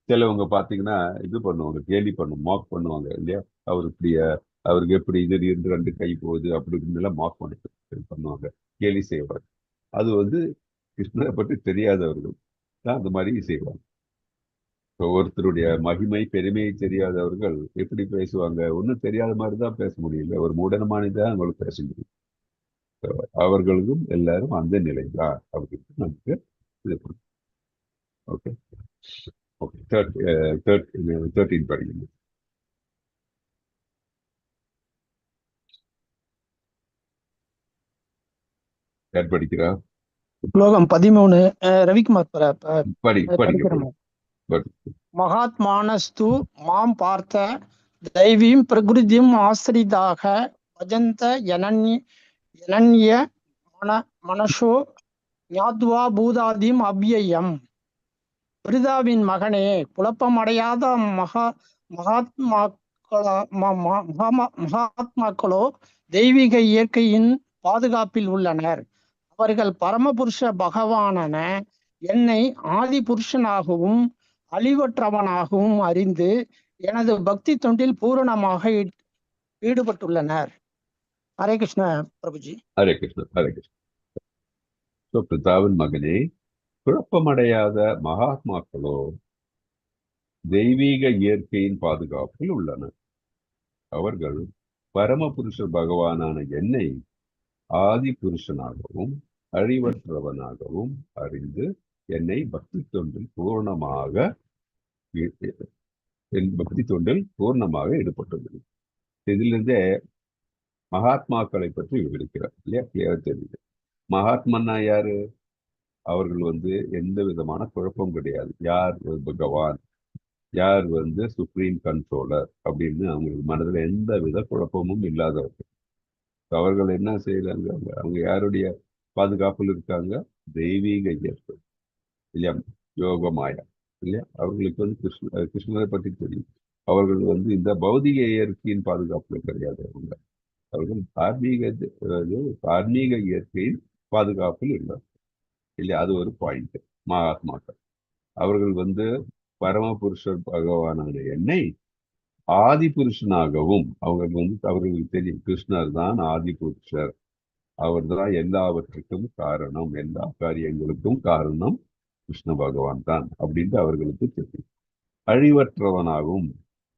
சிலவங்க பார்த்தீங்கன்னா இது பண்ணுவாங்க, கேலி மாக் பண்ணுவாங்க இல்லையா? அவருக்கு எப்படி திடீர்னு 2 கை போகுது அப்படி இப்படின்னு எல்லாம் மாக் பண்ணுவாங்க, கேலி செய்வாங்க. அது வந்து கிருஷ்ணரை பற்றி தெரியாதவர்கள் தான் அந்த மாதிரி செய்வாங்க. ஒருத்தருடைய மகிமை பெருமையை தெரியாதவர்கள் எப்படி பேசுவாங்க? ஒன்றும் தெரியாத மாதிரி தான் பேச முடியல, ஒரு மூடனமானதான் அவங்களுக்கு பேச முடியும். அவர்களுக்கும் எல்லாரும் அந்த நிலை தான் அப்படின்னு நமக்கு இது பண்ணும். ஓகே ஓகே 13 படிக்கணும். யார் படிக்கிறா? ஸ்லோகம் 13 ரவிக்குமார் படிக்கிறோம். மகாத்மானஸ்து மாம் பார்த்த தைவீம் பிரகிருதிம் ஆசிரிதாக பஜந்த யனன்ய மனசோ ஞாத்வா பூதாதிம் அவ்யயம். பிரிதாவின் மகனே, குழப்பமடையாத மகாத்மாக்களோ தெய்வீக இயற்கையின் பாதுகாப்பில் உள்ளனர். அவர்கள் பரமபுருஷ பகவானன என்னை ஆதி புருஷனாகவும் அழிவற்றவனாகவும் அறிந்து எனது பக்தி தொண்டில் பூரணமாக ஈடுபட்டுள்ளனர். ஹரே கிருஷ்ண பிரபுஜி. ஹரே கிருஷ்ண, ஹரே கிருஷ்ண. பிதாவின் மகனே, குழப்பமடையாத மகாத்மாக்களோ தெய்வீக இயற்கையின் பாதுகாப்பில் உள்ளனர். அவர்கள் பரமபுருஷர் பகவானான என்னை ஆதி புருஷனாகவும் அழிவற்றவனாகவும் அறிந்து என்னை பக்தி தொண்டில் பூர்ணமாக ஈடுபட்டுள்ளது. இதிலிருந்தே மகாத்மாக்களை பற்றி விவரிக்கிறார் இல்லையா? கிளியரா தெரியுது. மகாத்மன்னா யாரு? அவர்கள் வந்து எந்த விதமான குழப்பம் கிடையாது. யார் பகவான், யார் வந்து சுப்ரீம் கண்ட்ரோலர் அப்படின்னு அவங்களுக்கு மனதில் எந்த வித குழப்பமும் இல்லாதவர்கள். அவர்கள் என்ன செய்யறாங்க? அவங்க யாருடைய பாதுகாப்பில் இருக்காங்க? தெய்வீக இயற்கை இல்லையா? யோக மாயா இல்லையா? அவர்களுக்கு வந்து கிருஷ்ணரை பற்றி தெரியும். அவர்கள் வந்து இந்த பௌதிக இயற்கையின் பாதுகாப்புல கிடையாது. அவர்கள் ஆன்மீக இயற்கையின் பாதுகாப்பில் உள்ளார் இல்லையா? அது ஒரு பாயிண்ட். மகாத்மாக்கள் அவர்கள் வந்து பரமபுருஷர் பகவானான என்னை ஆதி புருஷனாகவும் அவர்களுக்கு தெரியும் கிருஷ்ணர் தான் ஆதி புருஷர் அவர்தான் எல்லாவற்றுக்கும் காரணம், எல்லா காரியங்களுக்கும் காரணம் கிருஷ்ண பகவான் தான் அப்படின்ட்டு அவர்களுக்கு தெரியும். அழிவற்றவனாகவும்,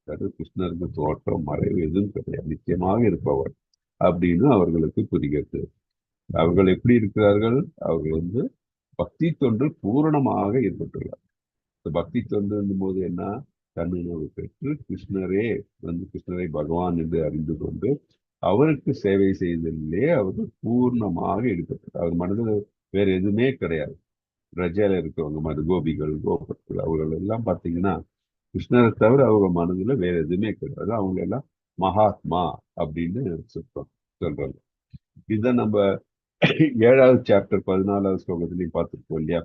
அதாவது கிருஷ்ணருக்கு தோற்றம் மறைவு எதுவும் கிடையாது, நிச்சயமாக இருப்பவர் அப்படின்னு அவர்களுக்கு புரிகிறது. அவர்கள் எப்படி இருக்கிறார்கள்? அவர்கள் பக்தி தொன்று பூரணமாக ஏற்பட்டுள்ளார். பக்தி தொண்டு போது என்ன, தன்னுணர்வு பெற்று கிருஷ்ணரை பகவான் என்று அறிந்து கொண்டு அவருக்கு சேவை செய்ததிலே அவர்கள் பூர்ணமாக ஈடுபட்டார். அவர் மனதில் வேற எதுவுமே கிடையாது. ரஜையில இருக்கிறவங்க மாதிரி கோபிகள், கோபர்கள், அவர்கள் எல்லாம் பார்த்தீங்கன்னா கிருஷ்ணரை தவிர அவங்க மனதில் வேற எதுவுமே கிடையாது. அவங்க எல்லாம் மகாத்மா அப்படின்னு சொல்றாங்க. இதுதான் நம்ம 7வது சாப்டர் 14வது ஸ்லோகத்திலையும் பார்த்துருக்கோம் இல்லையா?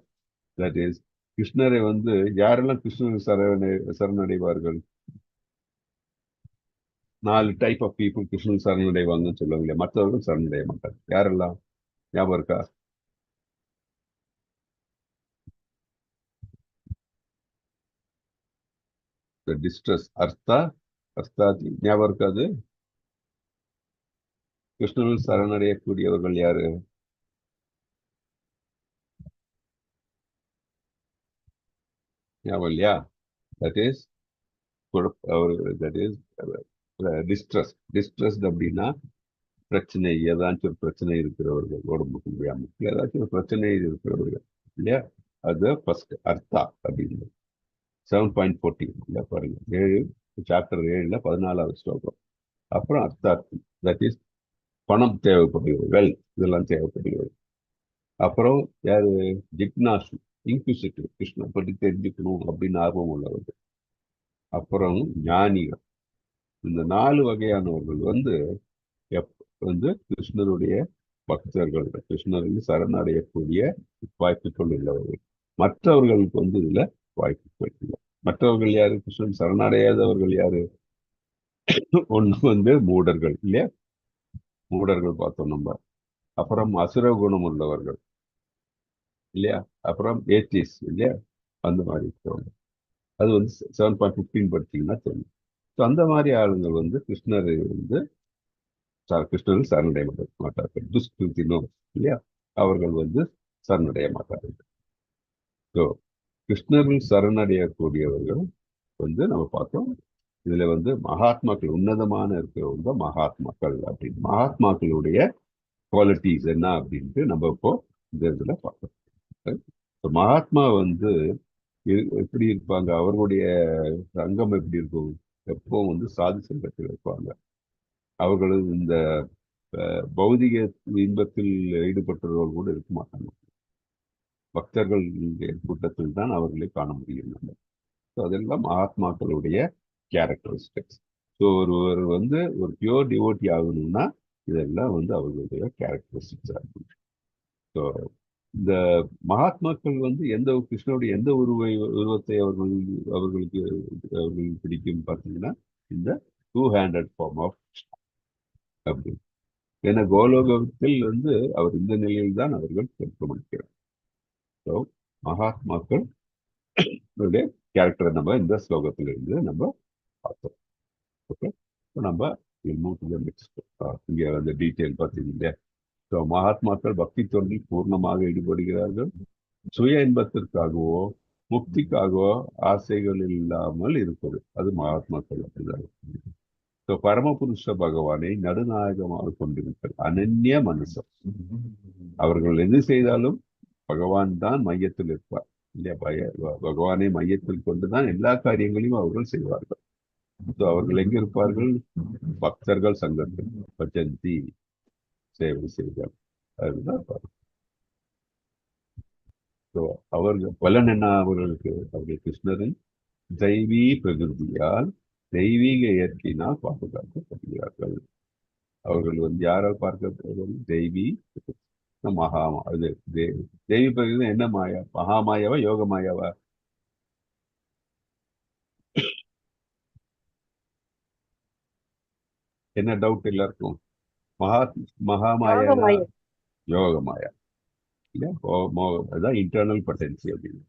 தட் இஸ், கிருஷ்ணரை யாரெல்லாம் கிருஷ்ணர் சரணடைவார்கள்? 4 டைப் ஆஃப் பீப்புள் கிருஷ்ணன் சரணடைவாங்கன்னு சொல்லுவாங்க இல்லையா? மற்றவர்கள் சரணடைய மாட்டாங்க. யாரெல்லாம் ஞாபகம் இருக்கா? டிஸ்ட்ரஸ் அர்த்தாதி ஞாபகம் இருக்காது? கிருஷ்ணனில் சரணடையக்கூடியவர்கள் யாரு? ஞாபகம் இல்லையா? தட் இஸ் டிஸ்ட்ரஸ்ட் அப்படின்னா பிரச்சனை, ஏதாச்சும் ஒரு பிரச்சனை இருக்கிறவர்கள், உடம்புக்கு முடியாம ஏதாச்சும் ஒரு பிரச்சனை இருக்கிறவர்கள் இல்லையா? அது ஃபர்ஸ்ட் அர்த்தா அப்படின்னு 7.14 இல்ல பாருங்க, 7 சாப்டர் 7ல 14வது ஸ்லோகம். அப்புறம் அர்த்தார்த்தி, தட் இஸ் பணம் தேவைப்படுகிறது, வெல்த் இதெல்லாம் தேவைப்படுகிறது. அப்புறம் யாரு? ஜிக்னாசு, இன்குசிட்டிவ், கிருஷ்ணன் பற்றி தெரிஞ்சுக்கணும் அப்படின்னு ஆர்வம் உள்ளவர்கள். அப்புறம் ஞானிகள். இந்த 4 வகையானவர்கள் கிருஷ்ணருடைய பக்தர்கள், கிருஷ்ணரில் சரணடையக்கூடிய வாய்ப்புகள் உள்ளவர்கள். மற்றவர்களுக்கு இதுல வாய்ப்புகள் இல்லை. மற்றவர்கள் யாரு? கிருஷ்ணன் சரணடையாதவர்கள் யாரு? ஒண்ணு மூடர்கள் இல்லையா? மூடர்கள் பார்த்தோம் நம்ம. அப்புறம் அசுர குணம் உள்ளவர்கள் இல்லையா? அப்புறம் ஏத்திஸ் இல்லையா? அந்த மாதிரி இருக்கிறவங்க. அது 7.15 படிச்சீங்கன்னா தெரியும். ஸோ அந்த மாதிரி ஆளுங்கள் கிருஷ்ணரில் சரணடைய மாட்டார்கள். துஷ்கிருத்தினோ இல்லையா? அவர்கள் சரணடைய மாட்டார்கள். ஸோ கிருஷ்ணரில் சரணடையக்கூடியவர்கள் நம்ம பார்த்தோம். இதுல மகாத்மாக்கள், உன்னதமான இருக்கிறவங்க மகாத்மாக்கள் அப்படின்னு. மகாத்மாக்களுடைய குவாலிட்டிஸ் என்ன அப்படின்ட்டு நம்ம இப்போ இந்த இதுல பார்க்கணும். மகாத்மா எப்படி இருப்பாங்க? அவர்களுடைய சங்கம் எப்படி இருக்கும்? எப்போ சாதி சங்கத்தில் இருப்பாங்க. அவர்கள் இந்த பௌதிக இன்பத்தில் ஈடுபட்டவர்கள் கூட இருக்க மாட்டாங்க. பக்தர்கள் கூட்டத்தில் தான் அவர்களை காண முடியும். ஸோ அதெல்லாம் மகாத்மாக்களுடைய கேரக்டரிஸ்டிக்ஸ். ஸோ ஒருவர் ஒரு பியூர் டிவோட்டி ஆகணும்னா இதெல்லாம் அவர்களுடைய கேரக்டரிஸ்டிக்ஸ் ஆகும். ஸோ இந்த மகாத்மாக்கள் கிருஷ்ணனுடைய எந்த உருவத்தை அவர்களுக்கு பிடிக்கும் பார்த்தீங்கன்னா, இந்த 2-handed ஃபார்ம் ஆஃப் அப்படி. ஏன்னா கோலோகத்தில் அவர் இந்த நிலையில் தான் அவர்கள் தோற்றமளிக்கிறார். ஸோ மகாத்மாக்கள் கேரக்டரை நம்ம இந்த ஸ்லோகத்திலிருந்து நம்ம பார்த்தோம். ஓகே, நம்ம இங்க டீட்டெயில் பார்த்தீங்க. ஸோ மகாத்மாக்கள் பக்தி தொண்டில் பூர்ணமாக ஈடுபடுகிறார்கள். சுய இன்பத்திற்காகவோ முக்திக்காகவோ ஆசைகள் இல்லாமல் இருப்பது, அது மகாத்மாக்கள் அப்படிதான். ஸோ பரமபுருஷ பகவானை நடுநாயகமாக கொண்டிருக்கிறது அனன்ய மனுஷன். அவர்கள் எது செய்தாலும் பகவான் தான் மையத்தில் இருப்பார் இல்லையா? பகவானை மையத்தில் கொண்டுதான் எல்லா காரியங்களையும் அவர்கள் செய்வார்கள். அவர்கள் எங்க இருப்பார்கள்? பக்தர்கள் சங்கத்தில் பஜந்தி, சேவை செய்தார். அதுதான் அவர்கள் பலன் என்ன? அவர்கள் கிருஷ்ணரின் தெய்வீ பிரகிருதியால், தெய்வீக இயற்கையினால் பாதுகாக்கப்படுகிறார்கள். அவர்கள் யாரால் பார்க்கப்படுகிறார்கள்? தெய்வீ மகாமா. அது தெய்வீ பிரகிருதி என்ன மாயா? மகாமாயாவா யோக மாயாவா? என்ன டவுட் எல்லாருக்கும்? மகாமாயா யோக மாயா இல்ல? அதான் இன்டர்னல் பொட்டன்சி அப்படின்னு.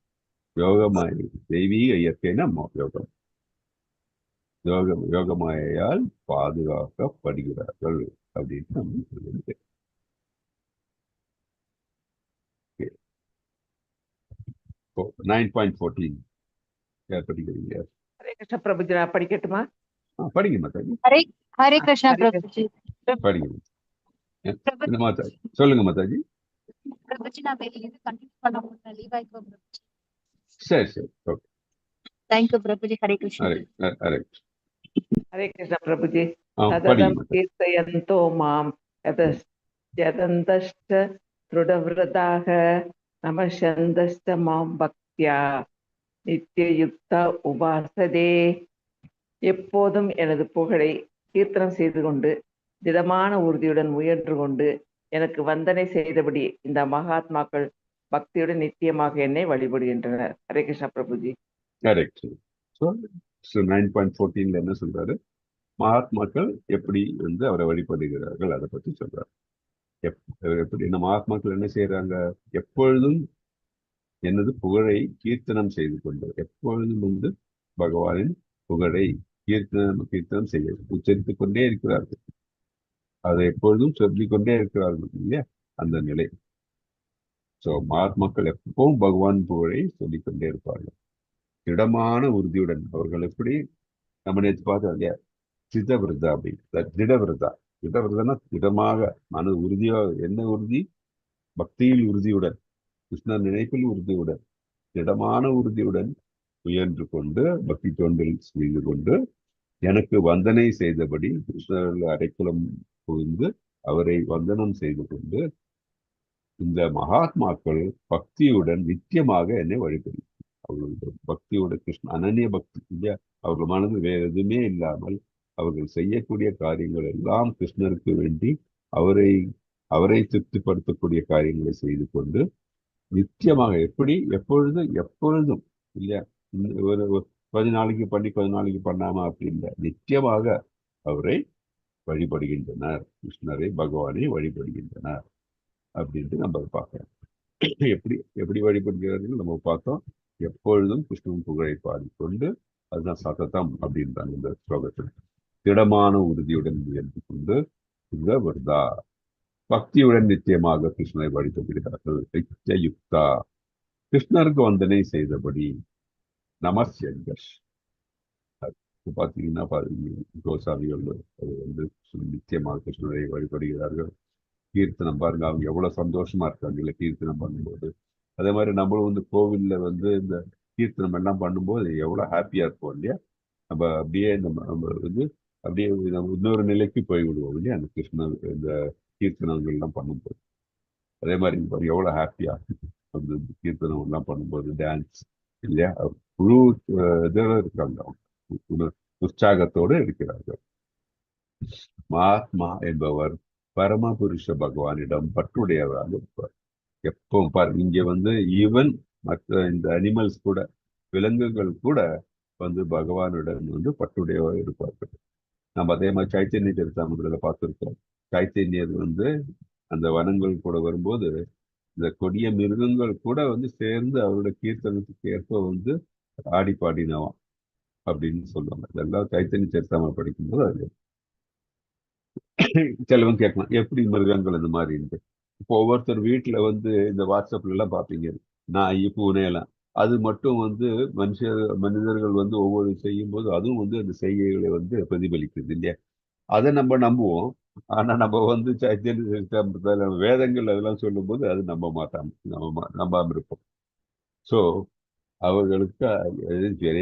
யோகமாய தெய்வீக இயற்கைனா யோகம். யோகமாயால் பாதுகாக்கப்படுகிறார்கள் அப்படின்னு நம்ம சொல்லுது. 9.14 யார் படிக்கிறீங்க? ஹரே கிருஷ்ண பிரபுஜி, நான் படிக்கட்டுமா? படிங்க மாதாஜி, ஹரே ஹரே கிருஷ்ணா ஹரே கிருஷ்ண. பிரபுஜி. படிங்க. பிரபுஜி, இந்த மாதாஜி சொல்லுங்க மாதாஜி. பிரபுஜி நான் வெளியே இது கண்டினியூ பண்ண முடியல, லீவ் ஆயிக்கோ பிரபுஜி. சரி சரி, ஓகே. தேங்க்யூ பிரபுஜி. ஹரே கிருஷ்ணா. ஹரே ஹரே ஹரே கிருஷ்ண பிரபுஜி. படிங்க சததம் மாதாஜி. கீர்த்தயந்தோ மாம் யதந்தஷ்ட திருடவிரதாக நமசந்தஷ்ட மாம் பக்தியா நித்தியயுக்தா உபாசதே. எப்போதும் எனது புகழை கீர்த்தனம் செய்து கொண்டு திடமான உறுதியுடன் முயன்று கொண்டு எனக்கு வந்தனை செய்தபடி இந்த மகாத்மாக்கள் பக்தியுடன் நித்தியமாக என்னை வழிபடுகின்றனர். ஹரே கிருஷ்ண பிரபுஜி. கரெக்ட். ஸோ 9.14 என்ன சொல்றாரு? மகாத்மாக்கள் எப்படி வந்து அவரை வழிபடுகிறார்கள் அதை பத்தி சொல்றாரு. எப்படி இந்த மகாத்மாக்கள் என்ன செய்யறாங்க? எப்பொழுதும் எனது புகழை கீர்த்தனம் செய்து கொண்டு, எப்பொழுதும் வந்து பகவானின் புகழை கீர்த்தனம் செய்ய உச்சரித்துக் கொண்டே இருக்கிறார்கள். அதை எப்பொழுதும் சொல்லிக்கொண்டே இருக்கிறார்கள் இல்லையா, அந்த நிலை. ஸோ மகாத்மாக்கள் எப்பவும் பகவான் புகழை சொல்லிக்கொண்டே இருப்பார்கள் திடமான உறுதியுடன். அவர்கள் எப்படி நம்ம நேற்று பார்த்தோம் இல்லையா, சிதவிரதா அப்படி திடவிரதா. திடவிரதனா திடமாக மன உறுதியாக. என்ன உறுதி? பக்தியில் உறுதியுடன், கிருஷ்ண நினைப்பில் உறுதியுடன், திடமான உறுதியுடன் முயன்று கொண்டு பக்தி தொண்டில் செய்து கொண்டு எனக்கு வந்தனை செய்தபடி கிருஷ்ணர்கள் அடைக்கலம் புகுந்து அவரை வந்தனம் செய்து கொண்டு இந்த மகாத்மாக்கள் பக்தியுடன் நித்தியமாக என்னை வழிபடும். அவர்களுடைய பக்தியோட கிருஷ்ண அனன்ய பக்தி இல்லையா, அவர்கள் மனது வேறு எதுவுமே இல்லாமல் அவர்கள் செய்யக்கூடிய காரியங்கள் எல்லாம் கிருஷ்ணருக்கு வேண்டி அவரை திருப்திப்படுத்தக்கூடிய காரியங்களை செய்து கொண்டு நித்தியமாக எப்படி எப்பொழுதும் இல்லையா, ஒரு கொஞ்ச நாளைக்கு பண்ணி கொஞ்ச நாளைக்கு பண்ணாம அப்படி இல்லை, நித்தியமாக அவரை வழிபடுகின்றனர், கிருஷ்ணரை பகவானை வழிபடுகின்றனர் அப்படின்ட்டு நம்ம பார்க்கிறோம். எப்படி வழிபடுகிறார்கள் நம்ம பார்த்தோம். எப்பொழுதும் கிருஷ்ணன் புகழை பாடிக்கொண்டு, அதுதான் சததம் அப்படின்றாங்க இந்த ஸ்லோகத்தில். திடமான உறுதியுடன் முயன்று கொண்டு இந்த வருதா பக்தியுடன் நித்தியமாக கிருஷ்ணரை வழிபடுகிறார்கள். நித்தியயுக்தா கிருஷ்ணருக்கு வந்தனை செய்தபடி நமஸ்யங்கஷ். பார்த்தீங்கன்னா கோசாமிகள் அது வந்து நித்தியமாக கிருஷ்ணரை வழிபடுகிறார்கள். கீர்த்தனம் பாருங்க, அவங்க எவ்வளவு சந்தோஷமா இருக்காங்க இல்லை கீர்த்தனம் பண்ணும்போது. அதே மாதிரி நம்மளும் வந்து கோவில்ல வந்து இந்த கீர்த்தனம் எல்லாம் பண்ணும்போது எவ்வளவு ஹாப்பியா இருப்போம் இல்லையா. நம்ம அப்படியே நம்ம வந்து அப்படியே நம்ம இன்னொரு நிலைக்கு போய் விடுவோம் இல்லையா, அந்த கிருஷ்ண இந்த கீர்த்தனங்கள் எல்லாம் பண்ணும்போது. அதே மாதிரி எவ்வளவு ஹாப்பியா அந்த கீர்த்தனம் எல்லாம் பண்ணும்போது டான்ஸ் இல்லையா, முழு இதோட இருக்காங்க, அவங்க உற்சாகத்தோடு இருக்கிறார்கள். மகாத்மா என்பவர் பரமபுருஷ பகவானிடம் பற்றுடையவராக இருப்பார். எப்பவும் பாருங்க, இங்க வந்து ஈவன் மற்ற இந்த அனிமல்ஸ் கூட, விலங்குகள் கூட வந்து பகவானுடன் வந்து பற்றுடையவராக இருப்பார்கள். நம்ம அதே மாதிரி சைத்தன்ய சரிதாமிரத்துல பார்த்திருக்கோம். சைத்தன்யர் வந்து அந்த வனங்கள் கூட வரும்போது இந்த கொடிய மிருகங்கள் கூட வந்து சேர்ந்து அவரோட கீர்த்தனத்துக்கு ஏற்ப வந்து ஆடி பாடினவான் அப்படின்னு சொல்லுவாங்க. இதெல்லாம் சைத்தன்ய சரிதாம படிக்கும்போது அது சிலவங்க கேட்கலாம், எப்படி மிருகங்கள் இந்த மாதிரி. இப்போ ஒவ்வொருத்தர் வீட்டுல வந்து இந்த வாட்ஸ்அப்ல எல்லாம் பார்ப்பீங்க, நாய் பூனை எல்லாம். அது மட்டும் வந்து மனிதர்கள் வந்து ஒவ்வொரு செய்யும் போது அதுவும் வந்து அந்த செய்கைகளை வந்து பிரதிபலிக்குது இல்லையா. அதை நம்ம நம்புவோம். ஆனா நம்ம வந்து வேதங்கள் அதெல்லாம் சொல்லும் போது அது நம்பாம இருப்போம். ஸோ அவர்களுக்கு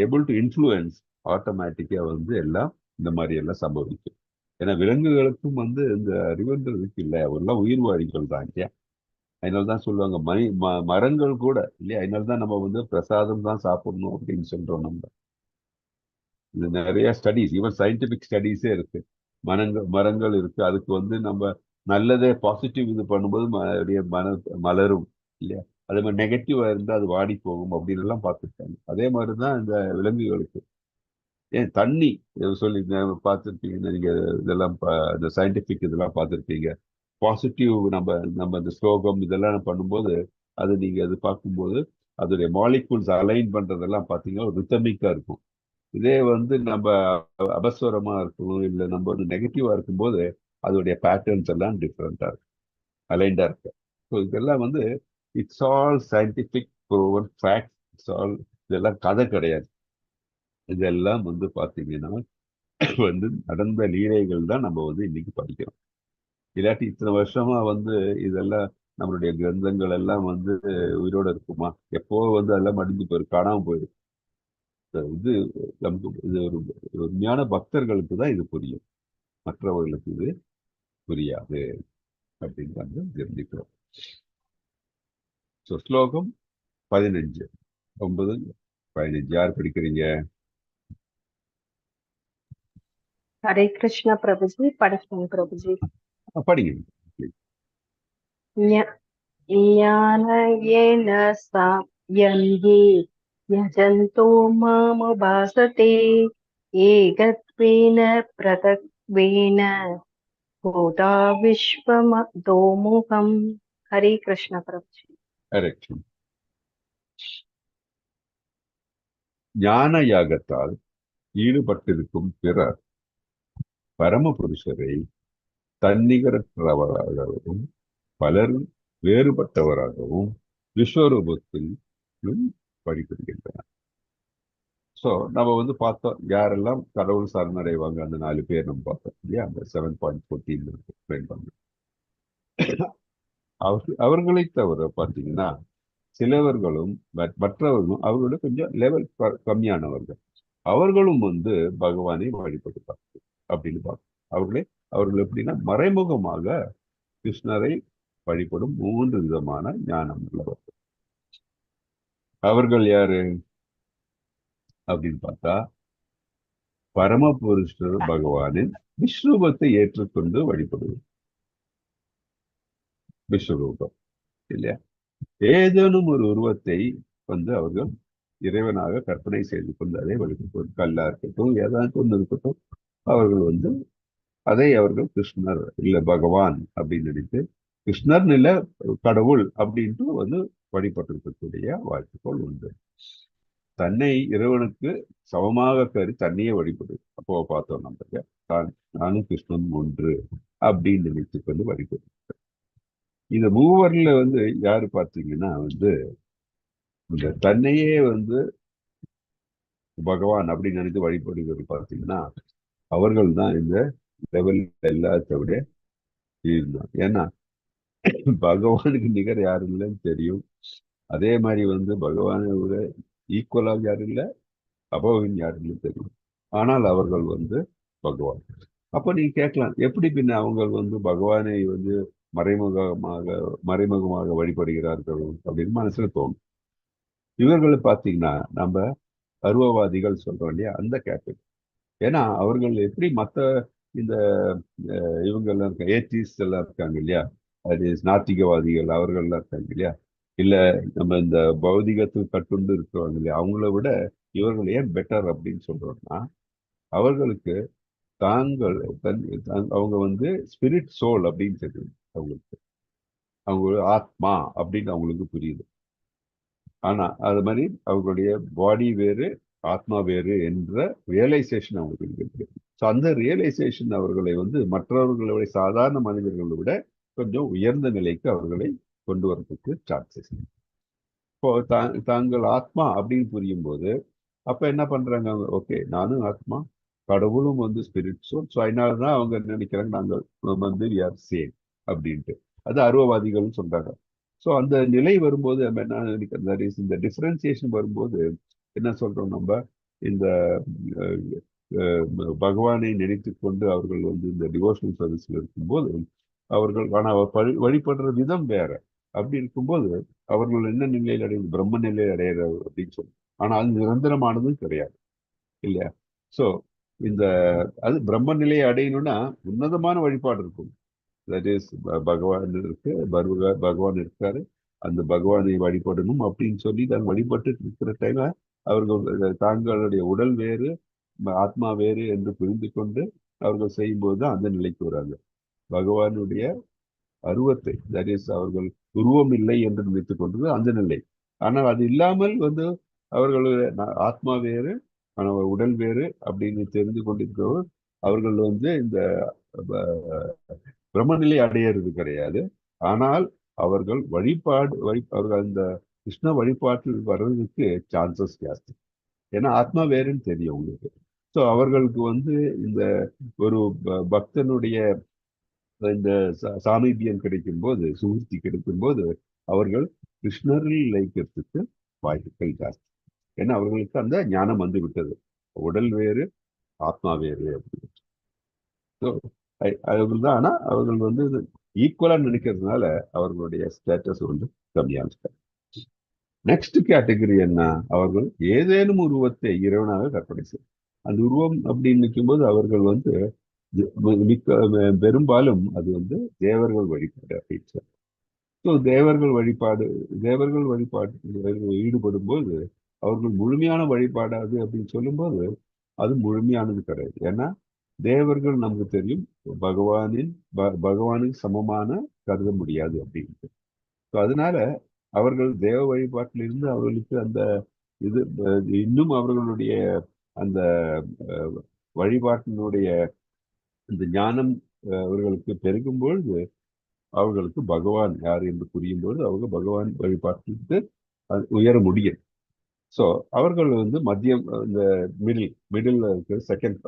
ஏபிள் டு இன்ஃப்ளூயன்ஸ் ஆட்டோமேட்டிக்கா வந்து எல்லாம் இந்த மாதிரி எல்லாம் சம்பவிக்கும். ஏன்னா விலங்குகளுக்கும் வந்து இந்த அறிவுன்றதுக்கு இல்லை, அவரெல்லாம் உயிர்வாழிகள் தான் இல்லையா. அதனால்தான் சொல்லுவாங்க மரங்கள் கூட இல்லையா, அதனால்தான் நம்ம வந்து பிரசாதம் தான் சாப்பிடணும் அப்படின்னு சொல்றோம். நம்ம இது நிறைய ஸ்டடிஸ், ஈவன் சயின்டிபிக் ஸ்டடிஸே இருக்கு. மரங்கள் இருக்கு, அதுக்கு வந்து நம்ம நல்லதே பாசிட்டிவ் இது பண்ணும்போது மலரும் இல்லையா. அதே மாதிரி நெகட்டிவா இருந்தால் அது வாடி போகும் அப்படின்னு எல்லாம் பார்த்துருக்காங்க. அதே மாதிரிதான் இந்த விலங்குகளுக்கு. ஏன் தண்ணி சொல்லி பார்த்துருப்பீங்க நீங்க, இதெல்லாம் இந்த சயின்டிபிக் இதெல்லாம் பார்த்துருப்பீங்க. பாசிட்டிவ் நம்ம இந்த ஸ்லோகம் இதெல்லாம் பண்ணும்போது அது நீங்க அது பார்க்கும்போது அதோடைய மாலிகூல்ஸ் அலைன் பண்றதெல்லாம் பார்த்தீங்கன்னா ரித்தமிக்கா இருக்கும். இதே வந்து நம்ம அபஸ்வரமா இருக்கணும் இல்லை நம்ம வந்து நெகட்டிவா இருக்கும்போது அதோடைய பேட்டர்ன்ஸ் எல்லாம் டிஃப்ரெண்டா இருக்கும், அலைண்டா இருக்கு. ஸோ இதெல்லாம் வந்து it's all scientific proven facts இதெல்லாம் கதை கிடையாது. இதெல்லாம் வந்து பாத்தீங்கன்னா வந்து நடந்த லீலைகள் தான் நம்ம வந்து இன்னைக்கு படிக்கிறோம். இல்லாட்டி இத்தனை வருஷமா வந்து இதெல்லாம் நம்மளுடைய கிரந்தங்கள் எல்லாம் வந்து உயிரோட இருக்குமா? எப்போ வந்து அதெல்லாம் மடிஞ்சு போயிரு, காணாம போயிரு. இது நமக்கு இது ஒரு உண்மையான பக்தர்களுக்கு தான் இது புரியும், மற்றவர்களுக்கு இது புரியாது அப்படின்னு வந்து தெரிஞ்சுக்கிறோம். ஸோ ஸ்லோகம் 15, 9, 15 யார் படிக்கிறீங்க? ஹரே கிருஷ்ணா பிரபுஜி, படிக்கிறேன் பிரபுஜி. படிங்க. ஞானயேன சாப்யந்தி யஜந்தோ மாமுபாசதே ஏகத்வேன பிரதக்வேன பூதா விஸ்வமதோமுகம். ஹரே கிருஷ்ணா பிரபுஜி. கரெக்ட். ஞான யாகத்தால் ஈடுபட்டிருக்கும் பிறர் பரமபுருஷரை தன்னிகரற்றவராகவும் பலர் வேறுபட்டவராகவும் விஸ்வரூபத்தில் வழிபடுகின்றனர். ஸோ நம்ம வந்து பார்த்தோம் யாரெல்லாம் கடவுள் சரணடைவாங்க, அந்த 4 பேர் நம்ம பார்த்தோம் இல்லையா? அந்த 7.14 எக்ஸ்பிளைன் பண்ணோம். அவர்களை தவிர பார்த்தீங்கன்னா சிலவர்களும் மற்றவர்களும் அவர்களோட கொஞ்சம் லெவல் கம்மியானவர்கள், அவர்களும் வந்து பகவானை வழிபடுவார்கள் அப்படின்னு பார்க்கணும். அவர்கள் எப்படின்னா மறைமுகமாக கிருஷ்ணரை வழிபடும் 3 விதமான ஞானம் உள்ளவர்கள். அவர்கள் யாரு அப்படின்னு பார்த்தா, பரமபுருஷர் பகவானின் விஸ்வரூபத்தை ஏற்றுக்கொண்டு வழிபடுவது. விஸ்வரூபம் இல்லையா? ஏதேனும் ஒரு உருவத்தை வந்து அவர்கள் இறைவனாக கற்பனை செய்து கொண்டு அதை வழிபடுவது. கல்லா இருக்கட்டும், ஏதாவது ஒன்று இருக்கட்டும், அவர்கள் வந்து அதை அவர்கள் கிருஷ்ணர் இல்ல பகவான் அப்படின்னு நினைத்து, கிருஷ்ணர் இல்ல கடவுள் அப்படின்ட்டு வந்து வழிபட்டிருக்கக்கூடிய வாய்ப்புகள் உண்டு. தன்னை இறைவனுக்கு சமமாக கருதி தன்னையே வழிபடு. அப்போ பார்த்தோம் நம்ம நானும் கிருஷ்ணன் ஒன்று அப்படின்னு நினைத்து கொண்டு வழிபடு. இந்த மூவர்ல வந்து யாரு பார்த்தீங்கன்னா வந்து இந்த தன்னையே வந்து பகவான் அப்படின்னு நினைத்து வழிபடுகிறது பார்த்தீங்கன்னா அவர்கள் தான் இந்த லெவல் எல்லாத்த விட இருந்தான். ஏன்னா பகவானுக்கு நிகர் யாரும் இல்லைன்னு தெரியும். அதே மாதிரி வந்து பகவானை விட ஈக்குவலாக யாரும் இல்லை, அபோவின் யாரும் இல்லை தெரியும். ஆனால் அவர்கள் வந்து பகவான். அப்போ நீங்க கேட்கலாம், எப்படி பின்ன அவங்க வந்து பகவானை வந்து மறைமுகமாக வழிபடுகிறார்கள் அப்படின்னு மனசுல தோணும். இவர்களை பார்த்தீங்கன்னா நம்ம அருவவாதிகள் சொல்றோம் இல்லையா, அந்த கேட்டகரி. ஏன்னா அவர்கள் எப்படி மற்ற இந்த இவங்க எல்லாம் இருக்காங்க, ஏத்திஸ்ட் எல்லாம் இருக்காங்க இல்லையா, அது நாத்திகவாதிகள் அவர்கள்லாம் இருக்காங்க இல்லையா, இல்ல நம்ம இந்த பௌதிகத்தில் கட்டுண்டு இருக்கிறவங்க இல்லையா, அவங்கள விட இவர்கள் ஏன் பெட்டர் அப்படின்னு சொல்றோம்னா, அவர்களுக்கு அவங்க வந்து ஸ்பிரிட் சோல் அப்படின்னு தெரியுது. அவங்களுக்கு அவங்க ஆத்மா அப்படின்னு அவங்களுக்கு புரியுது. ஆனா அது மாதிரி அவங்களுடைய பாடி வேறு ஆத்மா வேறு என்ற ரியலைசேஷன் அவங்களுக்கு இருக்கு. ஸோ அந்த ரியலைசேஷன் அவர்களை வந்து மற்றவர்களுடைய சாதாரண மனிதர்களை விட கொஞ்சம் உயர்ந்த நிலைக்கு அவர்களை கொண்டு வரதுக்கு சான்சஸ். இப்போ தாங்கள் ஆத்மா அப்படின்னு புரியும் போது அப்ப என்ன பண்றாங்க, ஓகே நானும் ஆத்மா, கடவுளும் வந்து ஸ்பிரிட் சோல், ஸோ அதனாலதான் அவங்க நினைக்கிறாங்க நாங்கள் வந்து வி ஆர் சேம் அப்படின்ட்டு. அது அருவவாதிகள்னு சொல்றாங்க. ஸோ அந்த நிலை வரும்போது நம்ம என்ன நினைக்கிறோம், இந்த டிஃபரன்சியேஷன் வரும்போது என்ன சொல்றோம், நம்ம இந்த பகவானை நினைத்து கொண்டு அவர்கள் வந்து இந்த டிவோஷனல் சர்வீஸ்ல இருக்கும்போது அவர்கள் வழிபடுற விதம் வேற. அப்படி இருக்கும்போது அவர்கள் என்ன நிலையில் அடையுது, பிரம்ம நிலையில் அடையிற அப்படின்னு சொல்லி. ஆனால் அது நிரந்தரமானதும் கிடையாது இல்லையா? ஸோ இந்த அது பிரம்ம நிலையை அடையணும்னா உன்னதமான வழிபாடு இருக்கும். தட் இஸ் பகவான் இருக்கு, பகவான் இருக்காரு, அந்த பகவானை வழிபடணும் அப்படின்னு சொல்லி தான் வழிபட்டு இருக்கிற டைம் அவர்கள் தாங்களுடைய உடல் வேறு ஆத்மா வேறு என்று புரிந்து கொண்டு அவர்கள் செய்யும்போது தான் அந்த நிலைக்கு வராங்க. பகவானுடைய அருவத்தை, தட் இஸ் அவர்கள் உருவம் இல்லை என்று நினைத்துக் கொண்டது அந்த நிலை. ஆனால் அது இல்லாமல் வந்து அவர்கள் ஆத்மா வேறு ஆனால் உடல் வேறு அப்படின்னு தெரிந்து கொண்டிருக்கிறவர் அவர்கள் வந்து இந்த பிரம்மநிலை அடையிறது கிடையாது. ஆனால் அவர்கள் அவர்கள் அந்த கிருஷ்ண வழிபாட்டில் வர்றதுக்கு சான்சஸ் ஜாஸ்தி. ஏன்னா ஆத்மா வேறுன்னு தெரியும் உங்களுக்கு. ஸோ அவர்களுக்கு வந்து இந்த ஒரு பக்தனுடைய இந்த சாமீபியம் கிடைக்கும் போது, சுகூர்த்தி கிடைக்கும் போது அவர்கள் கிருஷ்ணரில் லயிக்கிறதுக்கு வாய்ப்புகள் ஜாஸ்தி. ஏன்னா அவர்களுக்கு அந்த ஞானம் வந்து விட்டது, உடல் வேறு ஆத்மா வேறு அப்படின்னு. ஸோ அவர்கள் தான், ஆனால் அவர்கள் வந்து ஈக்குவலா நினைக்கிறதுனால அவர்களுடைய ஸ்டேட்டஸ் வந்து கம்மியாக. நெக்ஸ்ட் கேட்டகரி என்ன? அவர்கள் ஏதேனும் உருவத்தை இறைவனாக கற்பனை செய்யும். அந்த உருவம் அப்படின்னு நிற்கும்போது அவர்கள் வந்து பெரும்பாலும் அது வந்து தேவர்கள் வழிபாடு அப்படின்னு சொல்லி. ஸோ தேவர்கள் வழிபாடு ஈடுபடும் போது அவர்கள் முழுமையான வழிபாடாது அப்படின்னு சொல்லும்போது அது முழுமையானது கிடையாது. ஏன்னா தேவர்கள் நமக்கு தெரியும் பகவானுக்கு சமமான கருத முடியாது அப்படின்ட்டு. ஸோ அதனால அவர்கள் தேவ வழிபாட்டிலிருந்து அவர்களுக்கு அந்த இது இன்னும் அவர்களுடைய அந்த வழிபாட்டினுடைய இந்த ஞானம் அவர்களுக்கு பெருகும் பொழுது அவர்களுக்கு பகவான் யார் என்று புரியும் பொழுது அவங்க பகவான் வழிபாட்டிற்கு உயர முடியும். ஸோ அவர்கள் வந்து மத்தியம், இந்த மிடில் இருக்கிற செகண்ட்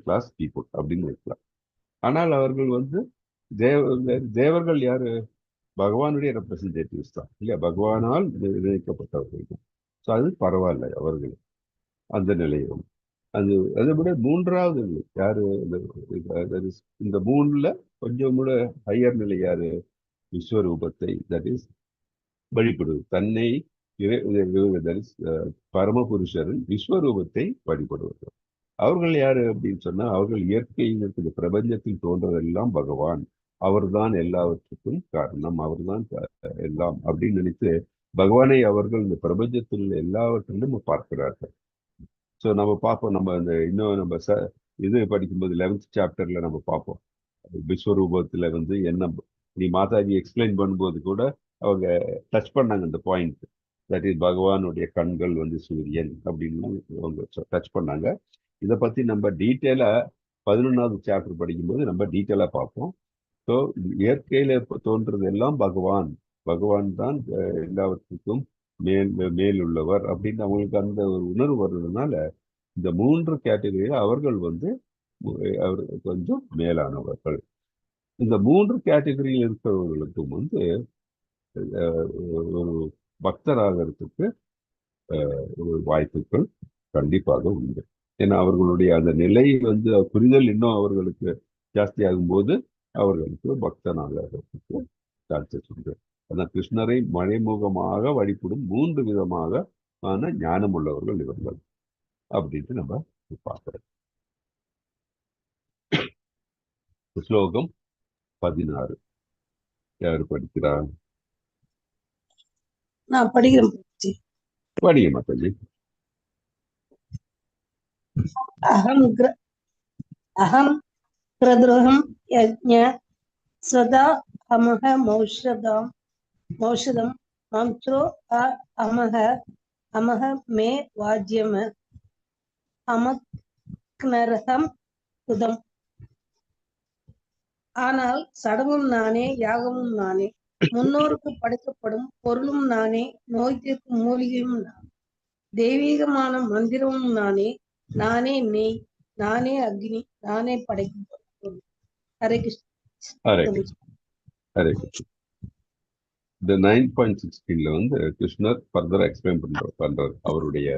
கிளாஸ் பீப்புள் அப்படின்னு இருக்கலாம். ஆனால் அவர்கள் வந்து தேவர்கள் யாரு? பகவானுடைய ரெப்ரசன்டேட்டிவ்ஸ் தான் இல்லையா, பகவானால் நிர்ணயிக்கப்பட்டவர்கள். ஸோ அது பரவாயில்ல அவர்கள் அந்த நிலையம். அதை விட மூன்றாவது யாரு? இந்த மூணுல கொஞ்சம் கூட ஹையர் நிலை யாரு? விஸ்வரூபத்தை, தட் இஸ் வழிபடுவது, தன்னை பரமபுருஷரின் விஸ்வரூபத்தை வழிபடுவது. அவர்கள் யாரு அப்படின்னு சொன்னா, அவர்கள் இயற்கையில் இருக்கிற பிரபஞ்சத்தில் தோன்றதெல்லாம் பகவான், அவர்தான் எல்லாவற்றுக்கும் காரணம், அவர்தான் எல்லாம் அப்படின்னு நினைத்து பகவானை அவர்கள் இந்த பிரபஞ்சத்தில் எல்லாவற்றிலும் பார்க்கிறார்கள். ஸோ நம்ம பார்ப்போம், நம்ம இந்த இன்னும் நம்ம இது படிக்கும்போது 11th சாப்டர்ல நம்ம பார்ப்போம் விஸ்வரூபத்துல வந்து என்ன. நீ மாதாஜி எக்ஸ்பிளைன் பண்ணும்போது கூட அவங்க டச் பண்ணாங்க இந்த பாயிண்ட், தட் இஸ் பகவானுடைய கண்கள் வந்து சூரியன் அப்படின்னு அவங்க டச் பண்ணாங்க. இதை பத்தி நம்ம டீட்டெயிலா 11வது சாப்டர் படிக்கும்போது நம்ம டீட்டெயிலா பார்ப்போம். ஸோ இயற்கையில தோன்றது எல்லாம் பகவான் தான் எல்லாவற்றுக்கும் மேல் உள்ளவர் அப்படின்னு அவங்களுக்கு அந்த ஒரு உணர்வு வர்றதுனால இந்த 3 கேட்டகரியில அவர்கள் வந்து கொஞ்சம் மேலானவர்கள். இந்த 3 கேட்டகரியில் இருக்கிறவர்களுக்கும் வந்து ஒரு பக்தராகிறதுக்கு வாய்ப்புகள் கண்டிப்பாக உண்டு. ஏன்னா அவர்களுடைய அந்த நிலை வந்து புரிதல் இன்னும் அவர்களுக்கு ஜாஸ்தி ஆகும்போது அவர்களுக்கு பக்தனாகிறதுக்கு சான்சஸ் உண்டு. அதான் கிருஷ்ணரை மறைமுகமாக வழிபடும் 3 விதமாக ஞானம் உள்ளவர்கள் இவர்கள் அப்படின்ட்டு நம்ம பார்க்கிறோம். ஸ்லோகம் 16 யாரு படிக்கிறார்? நான் படிக்கிறேன். படிங்க மாதாஜி. அகம் கிரதுரம் யஜ்ஞ சதா அமஹ மௌஷதம் மந்த்ரோ அமஹ மே வாஜ்யம் அமக்னர்ஹம் சுதம். ஆனால் சடங்கும் நானே, யாகமும் நானே, முன்னோருக்கு படைக்கப்படும் பொருளும் நானே, நோய் தீர்க்கும் மூலிகையும் நான், தெய்வீகமான மந்திரமும் நானே, நானே நெய், நானே அக்னி, நானே படைக்கப்படும். ஹரே கிருஷ்ண. ஹரே கிருஷ்ண. இந்த 9.16 வந்து கிருஷ்ணர் ஃபர்தரா எக்ஸ்பிளைன் பண்றார் அவருடைய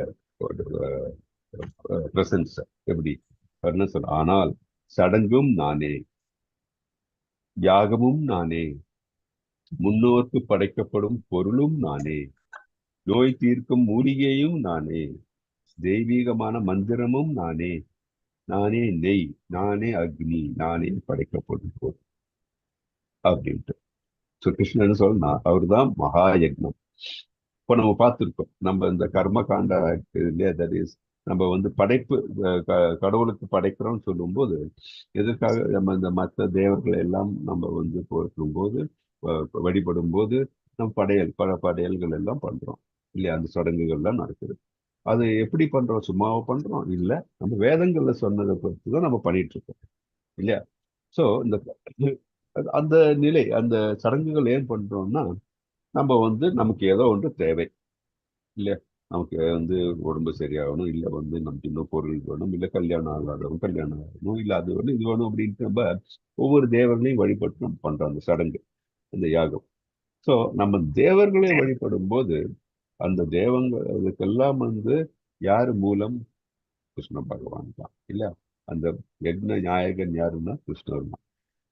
பிரசன்ஸ் எப்படி. ஆனால் சடங்கும் நானே, யாகமும் நானே, முன்னோர்க்கு படைக்கப்படும் பொருளும் நானே, நோய் தீர்க்கும் மூலிகையும் நானே, தெய்வீகமான மந்திரமும் நானே, நானே நெய், நானே அக்னி, நானே படைக்கப்படும் பொருள் அப்படின்ட்டு. ஸோ கிருஷ்ணன் சொன்னா அவர் தான் மகா யக்னம். இப்போ நம்ம பார்த்துருக்கோம், நம்ம இந்த கர்ம காண்டா இல்லையா, தட் இஸ் நம்ம வந்து படைப்பு கடவுளுக்கு படைக்கிறோம்னு சொல்லும்போது எதற்காக நம்ம இந்த மற்ற தேவர்களை எல்லாம் நம்ம வந்து போது வழிபடும் போது நம்ம பல படையல்கள் எல்லாம் பண்றோம் இல்லையா, அந்த சடங்குகள்லாம் நடக்குது. அது எப்படி பண்றோம்? சும்மாவா பண்றோம்? இல்லை, நம்ம வேதங்கள்ல சொன்னதை பொறுத்து தான் நம்ம பண்ணிட்டு இருக்கோம் இல்லையா. ஸோ இந்த அந்த நிலை, அந்த சடங்குகள் ஏன் பண்றோம்னா நம்ம வந்து நமக்கு ஏதோ ஒன்று தேவை இல்லையா? நமக்கு வந்து உடம்பு சரியாகணும், இல்லை வந்து நமக்கு இன்னும் பொருள் வேணும், இல்லை கல்யாணம் ஆகாதவங்க கல்யாணம் ஆகணும், இல்லை அது வேணும் இது வேணும் அப்படின்ட்டு நம்ம ஒவ்வொரு தேவர்களையும் வழிபட்டு நம்ம பண்றோம் அந்த சடங்கு, அந்த யாகம். ஸோ நம்ம தேவர்களை வழிபடும் போது அந்த அதுக்கெல்லாம் வந்து யாரு மூலம்? கிருஷ்ண பகவான் தான் இல்லையா? அந்த யக்ன நாயகன் யாருன்னா கிருஷ்ணர் தான்.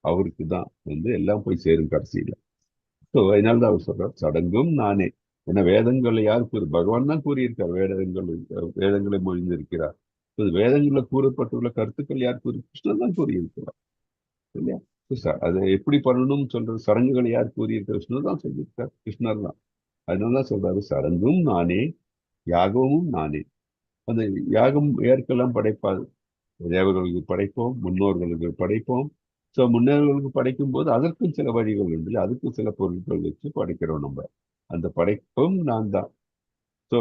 அவருக்கு தான் வந்து எல்லாம் போய் சேரும் கடைசியில. ஸோ அதனால தான் அவர் சொல்றார் சடங்கும் நானே. ஏன்னா வேதங்களை யார் பகவான் தான் கூறியிருக்கார். வேதங்களை மொழிந்திருக்கிறார். வேதங்களில் கூறப்பட்டுள்ள கருத்துக்கள் யார் கிருஷ்ணன் தான் கூறியிருக்கிறார் இல்லையா? அதை எப்படி பண்ணணும்னு சொல்றது சடங்குகளை யார் கூறியிருக்கார்? கிருஷ்ணர் தான் சொல்லியிருக்கார். கிருஷ்ணர் தான். அதனாலதான் சொல்றாரு சடங்கும் நானே யாகமும் நானே. அந்த யாகம் ஏற்கெல்லாம் படைப்பாது. தேவர்களுக்கு படைப்போம், முன்னோர்களுக்கு படைப்போம். ஸோ முன்னோர்களுக்கு படைக்கும் போது அதற்கும் சில வழிகள் உண்டு, அதுக்கும் சில பொருட்கள் வச்சு படைக்கிறோம் நம்ம. அந்த படைப்பும் நான் தான். ஸோ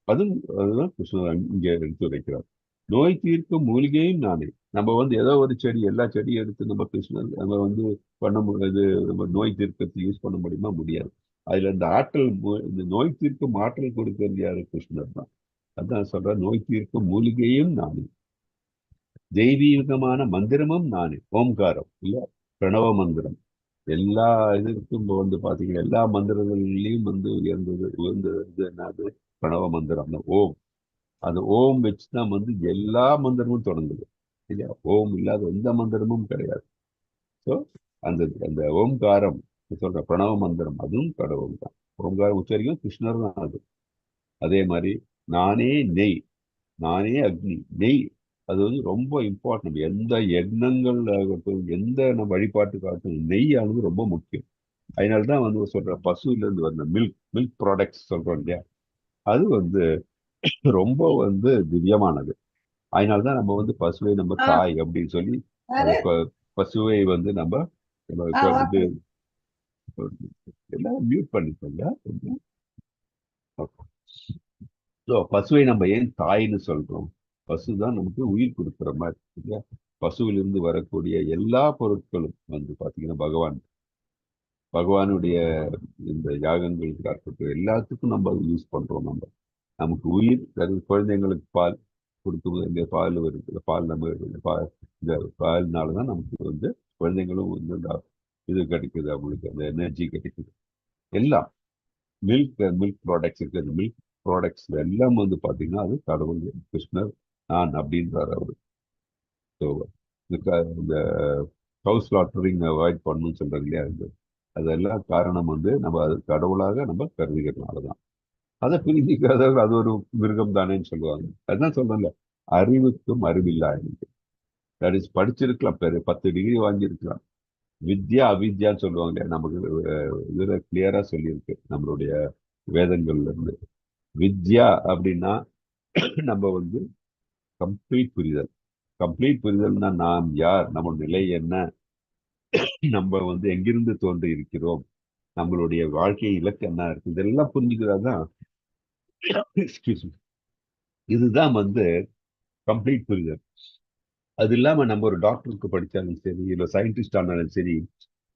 அதுதான் கிருஷ்ணர் இங்கே எடுத்து வைக்கிறார். நோய் தீர்க்கும் மூலிகையும் நானே. நம்ம வந்து ஏதோ ஒரு செடி, எல்லா செடியும் எடுத்து நம்ம கிருஷ்ணர் நம்ம வந்து பண்ண முடியாது. நம்ம நோய் தீர்க்கத்துக்கு யூஸ் பண்ண முடியுமா? முடியாது. அதுல இந்த ஆற்றல், இந்த நோய் தீர்க்கும் ஆற்றல் கொடுக்கிறது யாரு? கிருஷ்ணர் தான். அதான் சொல்ற நோய் தீர்க்கும் மூலிகையும் நானே, தெய்வீகமான மந்திரமும் நானே. ஓம்காரம் இல்ல, பிரணவ மந்திரம். எல்லா இதுக்கும் வந்து பாத்தீங்கன்னா எல்லா மந்திரங்கள்லயும் வந்து உயர்ந்தது என்னது? பிரணவ மந்திரம் தான், ஓம். அந்த ஓம் வச்சுதான் வந்து எல்லா மந்திரமும் தொடங்குது இல்லையா? ஓம் இல்லாத எந்த மந்திரமும் கிடையாது. ஸோ அந்த அந்த ஓம்காரம் சொல்ற பிரணவ மந்திரம் அதுவும் கடவுள் தான். ஓம்காரம் உச்சரிக்கும் கிருஷ்ணர் தான் அது. அதே மாதிரி நானே நெய், நானே அக்னி. நெய் அது வந்து ரொம்ப இம்பார்ட்டன்ட். எந்த எண்ணங்கள் ஆகட்டும், எந்த நம்ம வழிபாட்டுக்காகட்டும் நெய் ஆனது ரொம்ப முக்கியம். அதனால்தான் வந்து சொல்ற பசுல இருந்து வந்த மில்க் ப்ராடக்ட்ஸ் சொல்றோம் இல்லையா, அது வந்து ரொம்ப வந்து திவ்யமானது. அதனால்தான் நம்ம வந்து பசுவை நம்ம தாய் அப்படின்னு சொல்லி பசுவை வந்து நம்ம இது எல்லாம் மியூட் பண்ணிக்கோங்க. பசுவை நம்ம ஏன் தாய்ன்னு சொல்றோம்? பசுதான் நமக்கு உயிர் கொடுக்குற மாதிரி இல்லையா? பசுவிலிருந்து வரக்கூடிய எல்லா பொருட்களும் வந்து பாத்தீங்கன்னா பகவானுடைய இந்த யாகங்களுக்கு இருக்கட்டும் எல்லாத்துக்கும் நம்ம அதை யூஸ் பண்றோம். நமக்கு உயிர் குழந்தைங்களுக்கு பால் கொடுக்கும்போது இந்த பால் வருது, பால் நம்ம இந்த பால்னாலதான் நமக்கு வந்து குழந்தைங்களும் வந்து இது கிடைக்குது, அவங்களுக்கு அந்த எனர்ஜி கிடைக்குது. எல்லாம் மில்க் ப்ராடக்ட்ஸ் இருக்குது. மில்க் ப்ராடக்ட்ஸ் எல்லாம் வந்து பாத்தீங்கன்னா அது கடவுள் கிருஷ்ணர் நான் அப்படின்றார் அவரு. ஸோ இந்த கவு ஸ்லாட்டரிங் அவாய்ட் பண்ணணும்னு சொல்றாங்க இல்லையா, அதெல்லாம் காரணம் வந்து நம்ம அது கடவுளாக நம்ம கருதுகிறதுனாலதான். அதை புரிஞ்சிக்காதவர்கள் அது ஒரு மிருகம் தானேன்னு சொல்லுவாங்க. அதுதான் சொல்றேன்ல, அறிவுக்கும் அறிவில்லா இருக்கு. தட் இஸ் படிச்சிருக்கலாம், 10 டிகிரி வாங்கியிருக்கலாம். வித்யா அவித்யான்னு சொல்லுவாங்க. நமக்கு இதுல கிளியரா சொல்லியிருக்கு நம்மளுடைய வேதங்கள்ல இருந்து. வித்யா அப்படின்னா நம்ம வந்து கம்ப்ளீட் புரிதல்னா நாம் யார், நம்ம நிலை என்ன, நம்ம வந்து எங்கிருந்து தோன்றி இருக்கிறோம், நம்மளுடைய வாழ்க்கை இலக்கு என்ன இருக்கு, இதெல்லாம் புரிஞ்சுக்கிறதான் இதுதான் வந்து கம்ப்ளீட் புரிதல். அது இல்லாம நம்ம ஒரு டாக்டருக்கு படிச்சாலும் சரி, இல்லை சயின்டிஸ்ட் ஆனாலும் சரி,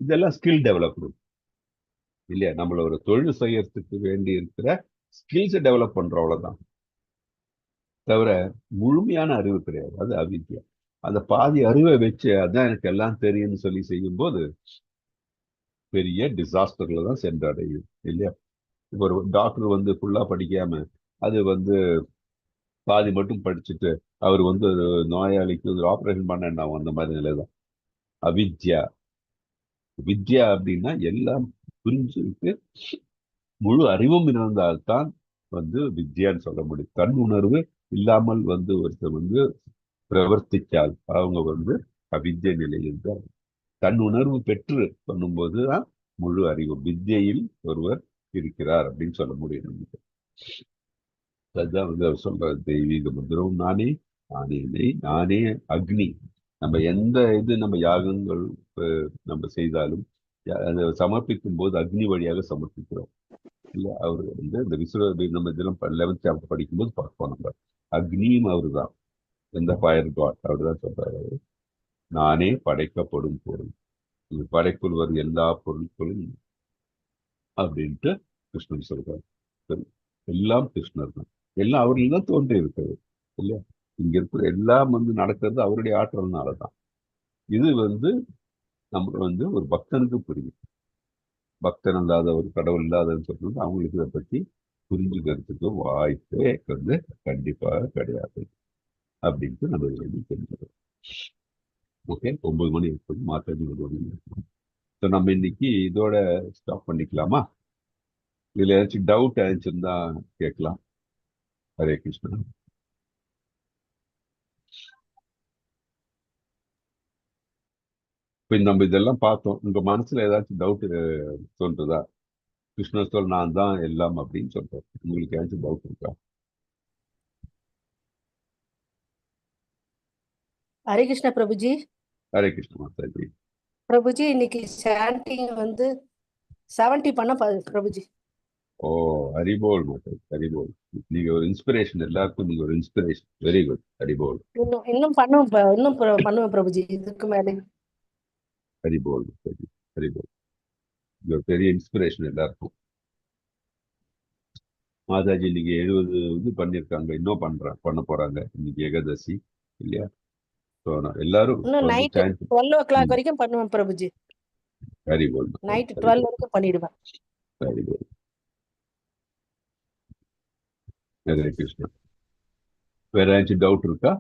இதெல்லாம் ஸ்கில் டெவலப்மெண்ட் இல்லையா? நம்மள ஒரு தொழில் செய்யறதுக்கு வேண்டி இருக்கிற ஸ்கில்ஸை டெவலப் பண்றோம், அவ்வளவுதான். தவிர முழுமையான அறிவு கிடையாது. அது அவித்யா. அந்த பாதி அறிவை வச்சு அதான் எனக்கு எல்லாம் தெரியும்னு சொல்லி செய்யும் போது பெரிய டிசாஸ்டர்ல தான் சென்றடையும் இல்லையா? இப்போ ஒரு டாக்டர் வந்து ஃபுல்லா படிக்காம அது வந்து பாதி மட்டும் படிச்சுட்டு அவர் வந்து ஒரு நோயாளிக்கு ஒரு ஆப்ரேஷன் பண்ண அந்த மாதிரி நிலைதான் அவித்யா. வித்யா அப்படின்னா எல்லாம் புரிஞ்சுட்டு முழு அறிவும் இருந்தால்தான் வந்து வித்யான்னு சொல்ல முடியும். தன் உணர்வு இல்லாமல் வந்து ஒருத்தர் வந்து பிரவர்த்தித்தால் அவங்க வந்து அவித்ய நிலையில் தான். தன் உணர்வு பெற்று பண்ணும்போது தான் முழு அறிவு வித்யையில் ஒருவர் இருக்கிறார் அப்படின்னு சொல்ல முடியும் நமக்கு. அதுதான் வந்து அவர் சொல்ற தெய்வீக மந்திரம் நானே, நானே அக்னி. நம்ம எந்த நம்ம யாகங்கள் நம்ம செய்தாலும் அதை சமர்ப்பிக்கும் போது அக்னி வழியாக சமர்ப்பிக்கிறோம் இல்ல. அவர் வந்து இந்த நம்ம இதெல்லாம் 11th சாப்டர் படிக்கும்போது பார்ப்போம். நம்ம அக்னியும் அவரு தான், எந்த ஃபயர் காட் அவர் தான் சொல்றாரு. நானே படைக்கப்படும் பொருள், படைப்புள் வரும் எல்லா பொருட்களும் அப்படின்ட்டு கிருஷ்ணன் சொல்றாரு. சரி, எல்லாம் கிருஷ்ணர் தான், எல்லாம் அவர்கள் தான் தோன்றி இருக்கிறது இல்லையா. இங்க இருக்கிற எல்லாம் வந்து நடக்கிறது அவருடைய ஆற்றல்னால தான். இது வந்து நமக்கு வந்து ஒரு பக்தனுக்கு புரியும். பக்தன் இல்லாத ஒரு கடவுள் இல்லாதன்னு சொல்றது அவங்களுக்கு இதை பத்தி புரிஞ்சுக்கிறதுக்கு வாய்ப்பே வந்து கண்டிப்பாக கிடையாது அப்படின்ட்டு நம்ம வந்து தெரிஞ்சுக்கிறோம். ஓகே, 9 மணி இருக்குது, மாத்தாடி ஸோ நம்ம இன்னைக்கு இதோட ஸ்டாப் பண்ணிக்கலாமா? இதுல ஏதாச்சும் டவுட் ஆயிடுச்சுன்னா கேட்கலாம். ஹரே கிருஷ்ணா. இப்போ நம்ம இதெல்லாம் பார்த்தோம், உங்க மனசுல ஏதாச்சும் டவுட் தோன்றுதா? கிருஷ்ணர் சொல் நான் தான் எல்லாம் அப்படின்னு சொல்றேன், உங்களுக்கு ஏதாச்சும் டவுட் இருக்கா? ஹரே கிருஷ்ணா பிரபுஜி. ஹரே கிருஷ்ண மாதாஜி. பிரபுஜி இன்னைக்கு சாண்டிங் வந்து 70 பண்ண பிரபுஜி. ஓ, ஹரிபோல் மாதாஜி, ஹரிபோல். நீங்க ஒரு இன்ஸ்பிரேஷன், எல்லாருக்கும் நீங்க ஒரு இன்ஸ்பிரேஷன். Very good, Haribol. இன்னும் பண்ணுவேன், இன்னும் பண்ணுவேன் பிரபுஜி, இதுக்கு மேலே. ஹரிபோல் மாதாஜி, ஹரிபோல். இது ஒரு பெரிய இன்ஸ்பிரேஷன் எல்லாருக்கும். மாதாஜி இன்னைக்கு 70 இது பண்ணியிருக்காங்க, இன்னும் பண்ண போறாங்க இன்னைக்கு ஏகாதசி இல்லையா. ஸோ எல்லாரும் இன்னும் வந்து நைட் chant. 12 o'clock வரைக்கும் பண்ணுவேன் பிரபுஜி. ஹரிபோல் நைட் 12 வரைக்கும் பண்ணிடுவேன். ஹரிபோல். ஹரே கிருஷ்ணா. வேற ஏதாச்சும் டவுட் இருக்கா?